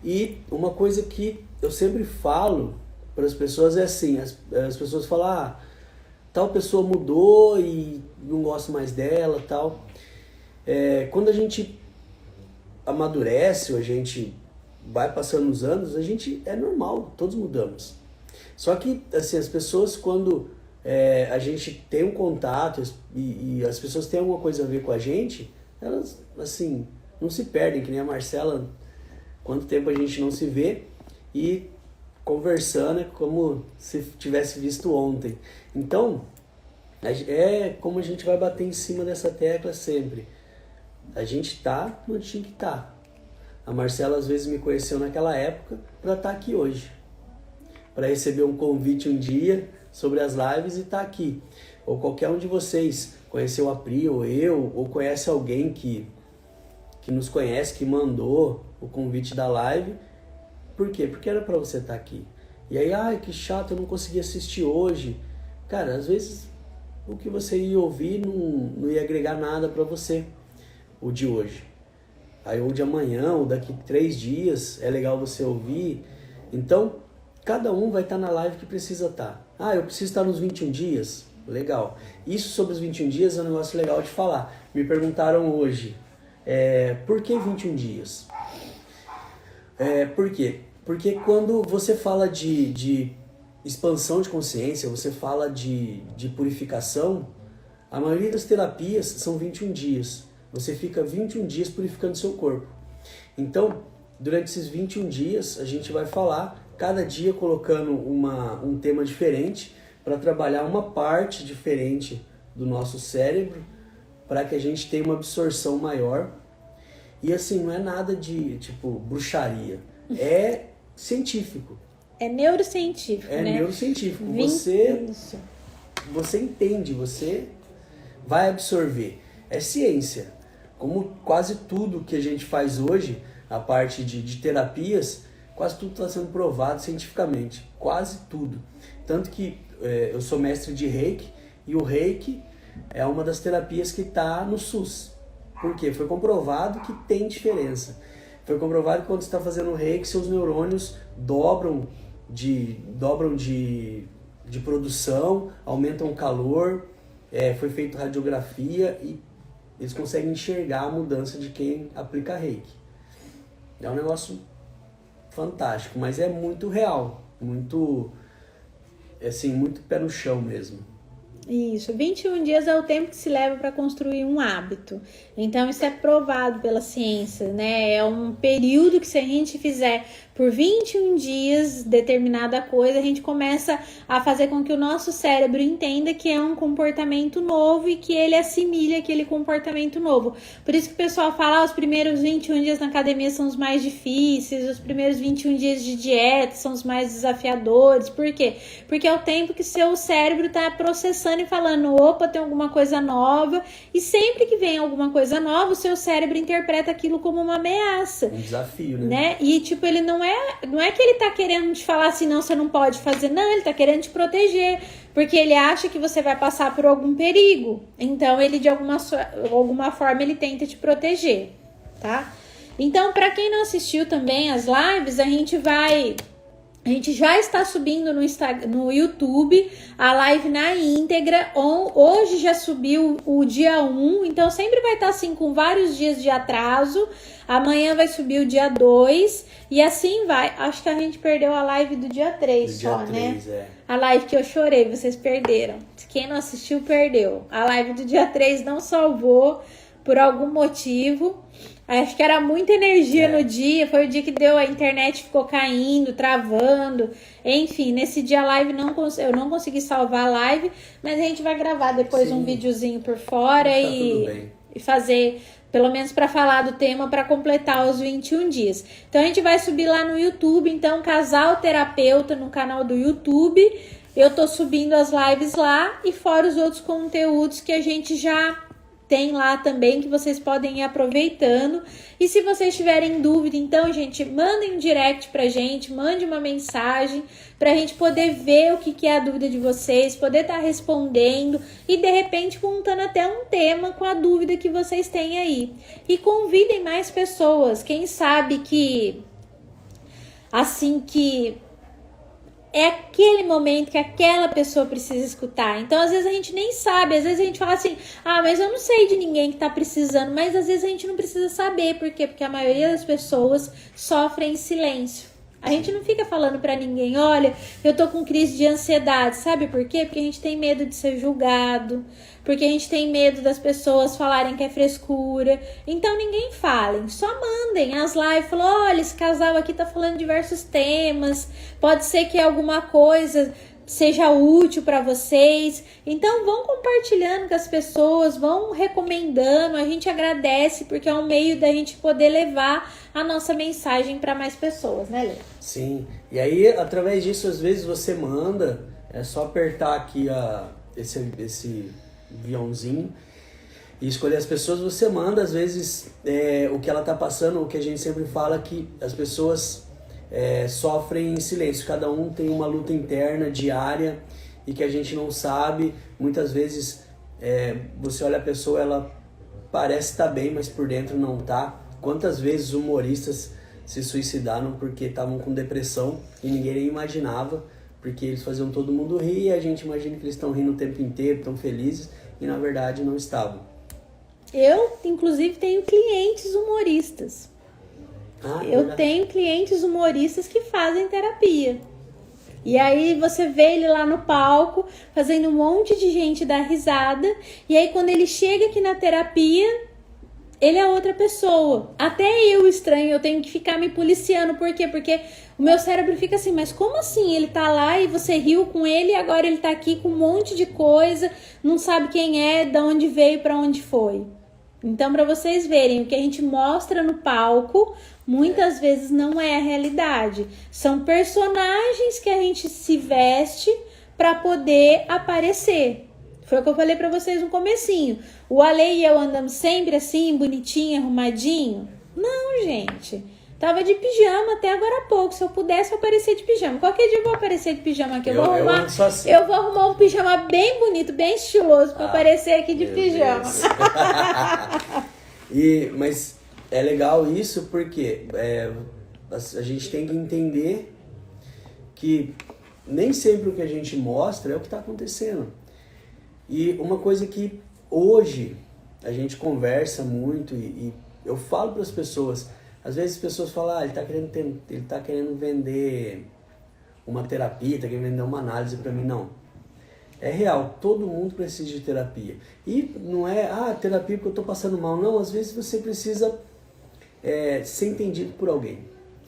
Speaker 2: E uma coisa que eu sempre falo para as pessoas é assim, as pessoas falam, ah, tal pessoa mudou e não gosto mais dela, tal. Quando a gente amadurece, ou a gente vai passando os anos, é normal, todos mudamos. Só que, assim, as pessoas, quando a gente tem um contato e as pessoas têm alguma coisa a ver com a gente, elas, assim, não se perdem, que nem a Marcela, quanto tempo a gente não se vê, e conversando é como se tivesse visto ontem. Então, é como a gente vai bater em cima dessa tecla sempre. A gente tá onde tinha que estar. A Marcela às vezes me conheceu naquela época para estar aqui hoje. Para receber um convite um dia sobre as lives e estar aqui. Ou qualquer um de vocês conheceu a Pri ou eu, ou conhece alguém que nos conhece, que mandou o convite da live. Por quê? Porque era para você estar aqui. E aí, ai, que chato, eu não consegui assistir hoje. Cara, às vezes o que você ia ouvir não ia agregar nada para você, o de hoje. Aí ou de amanhã, ou daqui 3 dias, é legal você ouvir. Então, cada um vai estar na live que precisa estar. Ah, eu preciso estar nos 21 dias? Legal. Isso sobre os 21 dias é um negócio legal de falar. Me perguntaram hoje, por que 21 dias? Por quê? Porque quando você fala de expansão de consciência, você fala de purificação, a maioria das terapias são 21 dias. Você fica 21 dias purificando seu corpo. Então, durante esses 21 dias, a gente vai falar, cada dia colocando um tema diferente, para trabalhar uma parte diferente do nosso cérebro, para que a gente tenha uma absorção maior. E assim, não é nada de, tipo, bruxaria. É científico.
Speaker 1: É neurocientífico, né?
Speaker 2: É neurocientífico. Você entende, você vai absorver. É ciência. Como quase tudo que a gente faz hoje, a parte de terapias, quase tudo está sendo provado cientificamente. Quase tudo. Tanto que eu sou mestre de Reiki, e o Reiki é uma das terapias que está no SUS. Por quê? Foi comprovado que tem diferença. Foi comprovado que quando você está fazendo Reiki, seus neurônios dobram de produção, aumentam o calor, foi feito radiografia e eles conseguem enxergar a mudança de quem aplica Reiki. É um negócio fantástico, mas é muito real, muito pé no chão mesmo.
Speaker 1: Isso, 21 dias é o tempo que se leva para construir um hábito. Então isso é provado pela ciência, né? É um período que, se a gente fizer por 21 dias determinada coisa, a gente começa a fazer com que o nosso cérebro entenda que é um comportamento novo e que ele assimile aquele comportamento novo. Por isso que o pessoal fala, os primeiros 21 dias na academia são os mais difíceis, os primeiros 21 dias de dieta são os mais desafiadores. Por quê? Porque é o tempo que seu cérebro está processando e falando, opa, tem alguma coisa nova, e sempre que vem alguma coisa nova, o seu cérebro interpreta aquilo como uma ameaça.
Speaker 2: Um desafio, né?
Speaker 1: E tipo, ele não é que ele tá querendo te falar assim, não, você não pode fazer, não, ele tá querendo te proteger, porque ele acha que você vai passar por algum perigo, então ele de alguma forma ele tenta te proteger, tá? Então, para quem não assistiu também as lives, a gente já está subindo no YouTube a live na íntegra. Hoje já subiu o dia 1, então sempre vai estar assim com vários dias de atraso. Amanhã vai subir o dia 2 e assim vai. Acho que a gente perdeu a live do dia 3 só, né? A live que eu chorei, vocês perderam. Quem não assistiu, perdeu. A live do dia 3 não salvou por algum motivo. Acho que era muita energia no dia, foi o dia que a internet ficou caindo, travando, enfim, nesse dia a live eu não consegui salvar a live, mas a gente vai gravar depois um videozinho por fora e fazer, pelo menos para falar do tema, para completar os 21 dias. Então a gente vai subir lá no YouTube, então Casal Terapeuta no canal do YouTube, eu tô subindo as lives lá e fora os outros conteúdos que a gente já tem lá também, que vocês podem ir aproveitando. E se vocês tiverem dúvida, então, gente, mandem um direct pra gente, mande uma mensagem pra gente poder ver o que é a dúvida de vocês, poder estar respondendo e, de repente, montando até um tema com a dúvida que vocês têm aí. E convidem mais pessoas. Quem sabe que, assim que é aquele momento que aquela pessoa precisa escutar. Então, às vezes a gente nem sabe, às vezes a gente fala assim, mas eu não sei de ninguém que tá precisando, mas às vezes a gente não precisa saber. Por quê? Porque a maioria das pessoas sofrem em silêncio. A gente não fica falando pra ninguém, olha, eu tô com crise de ansiedade, sabe por quê? Porque a gente tem medo de ser julgado, porque a gente tem medo das pessoas falarem que é frescura. Então ninguém falem, só mandem as lives, falou, olha, esse casal aqui tá falando diversos temas, pode ser que alguma coisa seja útil para vocês. Então vão compartilhando com as pessoas, vão recomendando, a gente agradece porque é um meio da gente poder levar a nossa mensagem para mais pessoas, né, Lê?
Speaker 2: Sim, e aí através disso às vezes você manda, é só apertar aqui esse aviãozinho e escolher as pessoas, você manda às vezes o que ela tá passando, o que a gente sempre fala que as pessoas sofrem em silêncio, cada um tem uma luta interna, diária, e que a gente não sabe, muitas vezes você olha a pessoa, ela parece estar bem, mas por dentro não tá. Quantas vezes humoristas se suicidaram porque estavam com depressão e ninguém nem imaginava, porque eles faziam todo mundo rir e a gente imagina que eles estão rindo o tempo inteiro, estão felizes, e na verdade não estavam.
Speaker 1: Eu, inclusive, tenho clientes humoristas. Eu tenho clientes humoristas que fazem terapia. E aí você vê ele lá no palco, fazendo um monte de gente dar risada. E aí quando ele chega aqui na terapia, ele é outra pessoa. Até eu, estranho, eu tenho que ficar me policiando. Por quê? Porque o meu cérebro fica assim, mas como assim? Ele tá lá e você riu com ele e agora ele tá aqui com um monte de coisa, não sabe quem é, de onde veio, pra onde foi. Então, para vocês verem, o que a gente mostra no palco, muitas vezes não é a realidade. São personagens que a gente se veste para poder aparecer. Foi o que eu falei para vocês no comecinho. O Ale e eu andamos sempre assim, bonitinho, arrumadinho? Não, gente. Tava de pijama até agora há pouco. Se eu pudesse, eu aparecer de pijama. Qualquer dia eu vou aparecer de pijama aqui. Eu vou arrumar um pijama bem bonito, bem estiloso para aparecer aqui de pijama.
Speaker 2: Mas é legal isso porque a gente tem que entender que nem sempre o que a gente mostra é o que está acontecendo. E uma coisa que hoje a gente conversa muito e eu falo para as pessoas, às vezes as pessoas falam, ele tá querendo vender uma terapia, tá querendo vender uma análise para mim. Não. É real, todo mundo precisa de terapia. E não é, terapia porque eu tô passando mal. Não, às vezes você precisa ser entendido por alguém.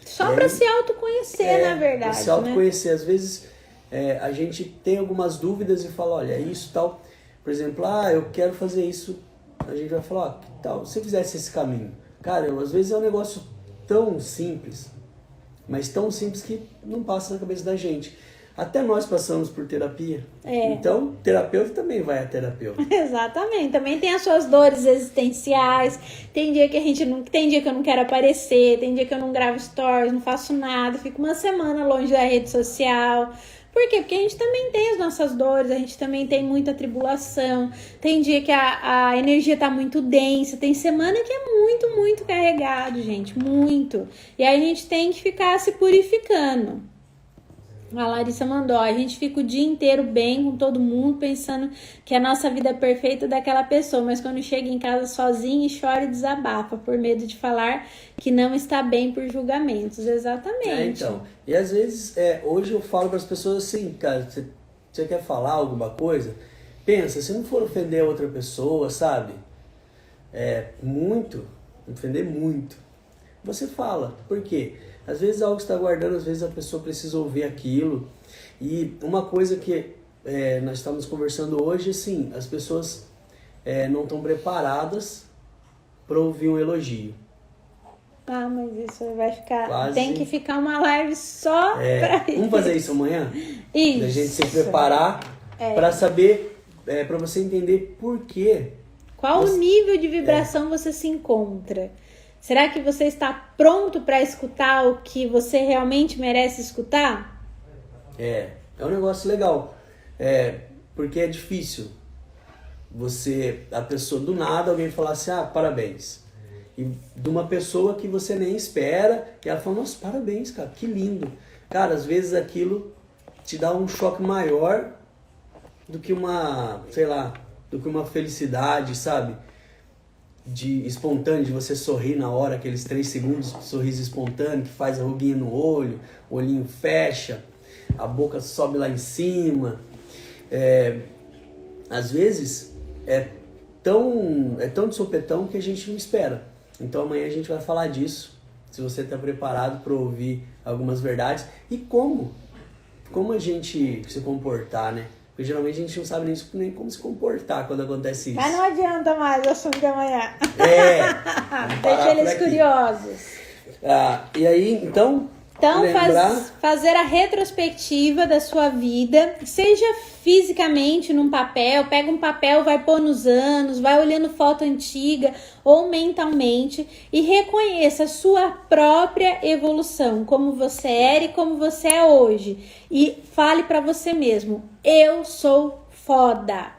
Speaker 1: Só para se autoconhecer, na verdade.
Speaker 2: Se autoconhecer. Né? Às vezes a gente tem algumas dúvidas e fala, olha, isso tal. Por exemplo, eu quero fazer isso. A gente vai falar, que tal se eu fizesse esse caminho? Cara, às vezes é um negócio tão simples, mas tão simples que não passa na cabeça da gente. Até nós passamos por terapia. Então, terapeuta também vai a terapeuta.
Speaker 1: Exatamente. Também tem as suas dores existenciais. Tem dia que tem dia que eu não quero aparecer, tem dia que eu não gravo stories, não faço nada, fico uma semana longe da rede social. Por quê? Porque a gente também tem as nossas dores, a gente também tem muita tribulação, tem dia que a energia tá muito densa, tem semana que é muito, muito carregado, gente, muito. E aí a gente tem que ficar se purificando. A Larissa mandou, a gente fica o dia inteiro bem com todo mundo, pensando que a nossa vida é perfeita daquela pessoa, mas quando chega em casa sozinha e chora e desabafa, por medo de falar que não está bem por julgamentos. Exatamente.
Speaker 2: Então, e às vezes, hoje eu falo para as pessoas assim, cara, você quer falar alguma coisa? Pensa, se não for ofender a outra pessoa, sabe? Ofender muito, você fala. Por quê? Às vezes algo está guardando, às vezes a pessoa precisa ouvir aquilo. E uma coisa que nós estamos conversando hoje, assim, as pessoas não estão preparadas para ouvir um elogio.
Speaker 1: Mas isso vai ficar... Tem que ficar uma live só para isso.
Speaker 2: Vamos fazer isso amanhã?
Speaker 1: Isso.
Speaker 2: Da gente se preparar para saber, para você entender por quê.
Speaker 1: Qual o nível de vibração você se encontra? Será que você está pronto para escutar o que você realmente merece escutar?
Speaker 2: É um negócio legal. Porque é difícil a pessoa do nada, alguém falar assim, parabéns. E de uma pessoa que você nem espera, e ela fala, nossa, parabéns, cara, que lindo. Cara, às vezes aquilo te dá um choque maior do que uma, sei lá, do que uma felicidade, sabe? De espontâneo, de você sorrir na hora, aqueles 3 segundos de sorriso espontâneo, que faz a ruguinha no olho, o olhinho fecha, a boca sobe lá em cima. Às vezes é tão de sopetão que a gente não espera. Então amanhã a gente vai falar disso, se você está preparado para ouvir algumas verdades e como a gente se comportar, né? Porque geralmente a gente não sabe nem como se comportar quando acontece isso.
Speaker 1: Mas não adianta mais o assunto de amanhã.
Speaker 2: Deixa
Speaker 1: eles curiosos.
Speaker 2: E aí, então
Speaker 1: fazer a retrospectiva da sua vida, seja fisicamente num papel, pega um papel, vai pôr nos anos, vai olhando foto antiga ou mentalmente e reconheça a sua própria evolução, como você era e como você é hoje. E fale pra você mesmo, eu sou foda.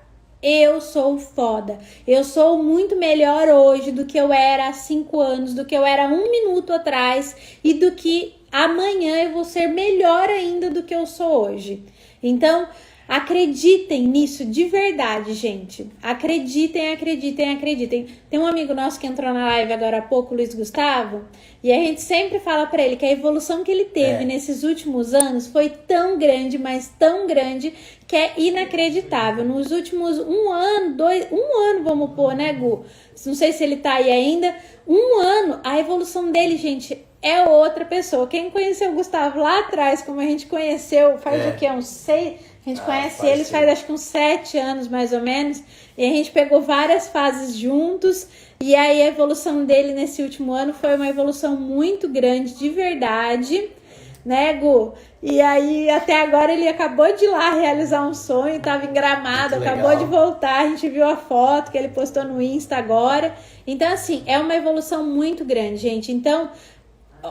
Speaker 1: Eu sou foda. Eu sou muito melhor hoje do que eu era há 5 anos, do que eu era 1 minuto atrás e do que amanhã eu vou ser melhor ainda do que eu sou hoje. Então, acreditem nisso de verdade, gente. Acreditem. Tem um amigo nosso que entrou na live agora há pouco, Luiz Gustavo, e a gente sempre fala pra ele que a evolução que ele teve nesses últimos anos foi tão grande, mas tão grande, que é inacreditável. Nos últimos 1 ano, 1 ano, vamos pôr, né, Gu? Não sei se ele tá aí ainda. 1 ano, a evolução dele, gente, é outra pessoa. Quem conheceu o Gustavo lá atrás, como a gente conheceu, faz o quê? Uns 6... A gente conhece ele faz acho que uns 7 anos, mais ou menos. E a gente pegou várias fases juntos. E aí a evolução dele nesse último ano foi uma evolução muito grande, de verdade. Né, Gu? E aí até agora ele acabou de ir lá realizar um sonho, estava em Gramado, acabou de voltar. A gente viu a foto que ele postou no Insta agora. Então assim, é uma evolução muito grande, gente. Então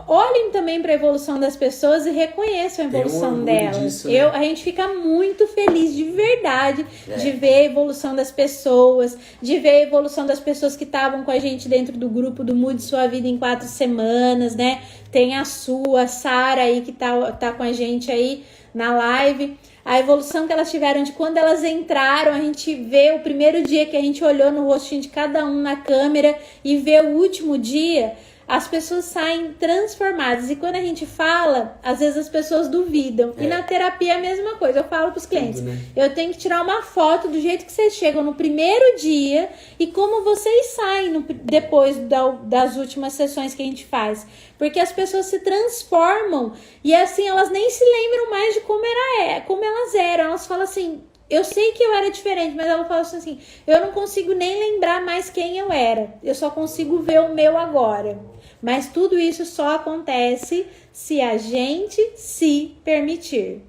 Speaker 1: olhem também para a evolução das pessoas e reconheçam a evolução delas.
Speaker 2: Disso, né?
Speaker 1: A gente fica muito feliz de verdade de ver a evolução das pessoas, de ver a evolução das pessoas que estavam com a gente dentro do grupo do Mude Sua Vida em 4 semanas, né? Tem a Sara aí que tá com a gente aí na live. A evolução que elas tiveram de quando elas entraram, a gente vê o primeiro dia que a gente olhou no rostinho de cada um na câmera e vê o último dia. As pessoas saem transformadas. E quando a gente fala, às vezes as pessoas duvidam. E na terapia é a mesma coisa. Eu falo pros clientes, né? Eu tenho que tirar uma foto do jeito que vocês chegam no primeiro dia e como vocês saem depois das últimas sessões que a gente faz. Porque as pessoas se transformam e assim, elas nem se lembram mais de como elas eram. Elas falam assim... Eu sei que eu era diferente, mas ela fala assim, eu não consigo nem lembrar mais quem eu era. Eu só consigo ver o meu agora. Mas tudo isso só acontece se a gente se permitir.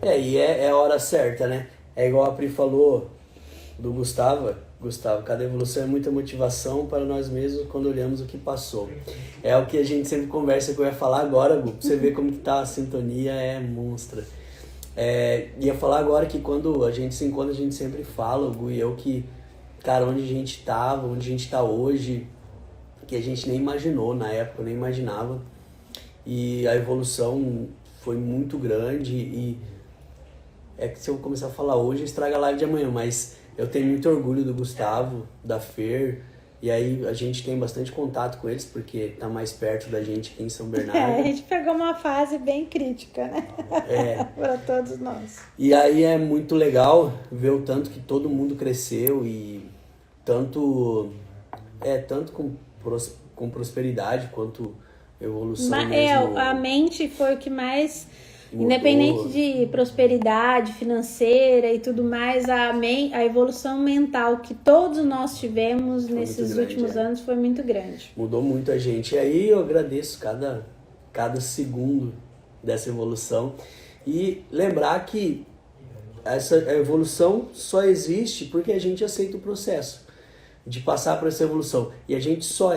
Speaker 2: E é a hora certa, né? É igual a Pri falou do Gustavo, cada evolução é muita motivação para nós mesmos quando olhamos o que passou. É o que a gente sempre conversa, que eu ia falar agora, Gu, pra você ver como que tá a sintonia, é monstra. Ia falar agora que quando a gente se encontra, a gente sempre fala, o Gu e eu, que, cara, onde a gente tava, onde a gente tá hoje, que a gente nem imaginou na época, nem imaginava. E a evolução foi muito grande e que se eu começar a falar hoje, estraga a live de amanhã, mas eu tenho muito orgulho do Gustavo, da Fer, e aí a gente tem bastante contato com eles, porque tá mais perto da gente aqui em São Bernardo.
Speaker 1: A gente pegou uma fase bem crítica, né? Para todos nós.
Speaker 2: E aí é muito legal ver o tanto que todo mundo cresceu e tanto com prosperidade quanto evolução mesmo.
Speaker 1: A mente foi o que mais...
Speaker 2: Mudou.
Speaker 1: Independente de prosperidade financeira e tudo mais, a evolução mental que todos nós tivemos nesses últimos anos foi muito grande.
Speaker 2: Mudou muito a gente. E aí eu agradeço cada segundo dessa evolução. E lembrar que essa evolução só existe porque a gente aceita o processo de passar por essa evolução. E a gente só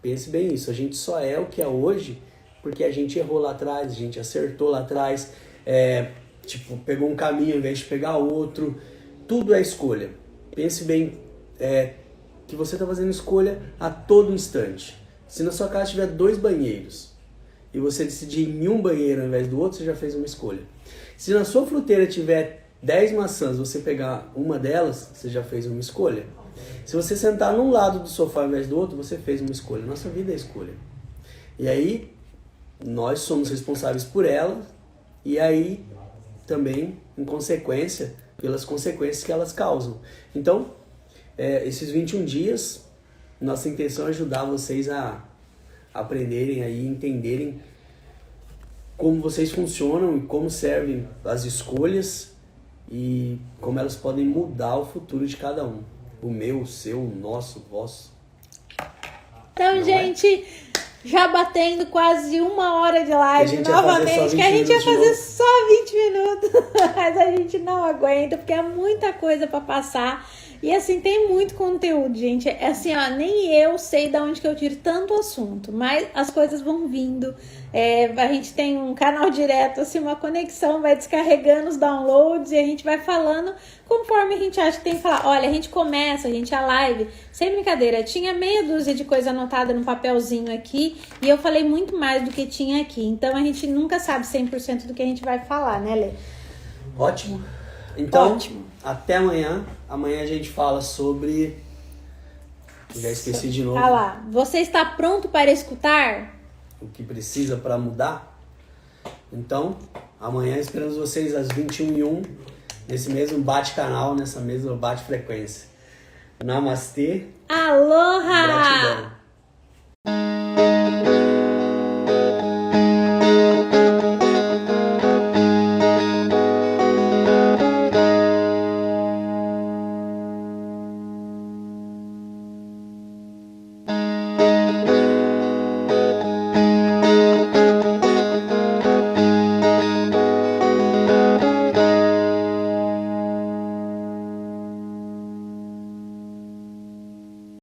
Speaker 2: pense bem isso, a gente só é o que é hoje porque a gente errou lá atrás, a gente acertou lá atrás, pegou um caminho ao invés de pegar outro. Tudo é escolha. Pense bem que você está fazendo escolha a todo instante. Se na sua casa tiver 2 banheiros e você decidir em um banheiro ao invés do outro, você já fez uma escolha. Se na sua fruteira tiver 10 maçãs, você pegar uma delas, você já fez uma escolha. Se você sentar num lado do sofá ao invés do outro, você fez uma escolha. Nossa vida é escolha. E aí, nós somos responsáveis por ela, e aí também, em consequência, pelas consequências que elas causam. Então, esses 21 dias, nossa intenção é ajudar vocês a aprenderem aí, entenderem como vocês funcionam e como servem as escolhas e como elas podem mudar o futuro de cada um. O meu, o seu, o nosso, o vosso.
Speaker 1: Então,
Speaker 2: Não
Speaker 1: gente, já batendo quase 1 hora de live novamente, que a gente ia fazer só 20 minutos, mas a gente não aguenta, porque é muita coisa para passar. E assim, tem muito conteúdo, gente. É assim, ó, nem eu sei de onde que eu tiro tanto assunto, mas as coisas vão vindo. A gente tem um canal direto, assim, uma conexão, vai descarregando os downloads e a gente vai falando conforme a gente acha que tem que falar. Olha, a gente começa, a live, sem brincadeira, tinha meia dúzia de coisa anotada no papelzinho aqui e eu falei muito mais do que tinha aqui. Então a gente nunca sabe 100% do que a gente vai falar, né, Lê?
Speaker 2: Ótimo. Então,
Speaker 1: Ótimo.
Speaker 2: Até amanhã. Amanhã a gente fala sobre... Já esqueci de novo.
Speaker 1: Ah lá. Você está pronto para escutar?
Speaker 2: O que precisa para mudar? Então, amanhã esperamos vocês às 21h01, nesse mesmo bate-canal, nessa mesma bate-frequência. Namastê.
Speaker 1: Aloha!
Speaker 2: Gratidão.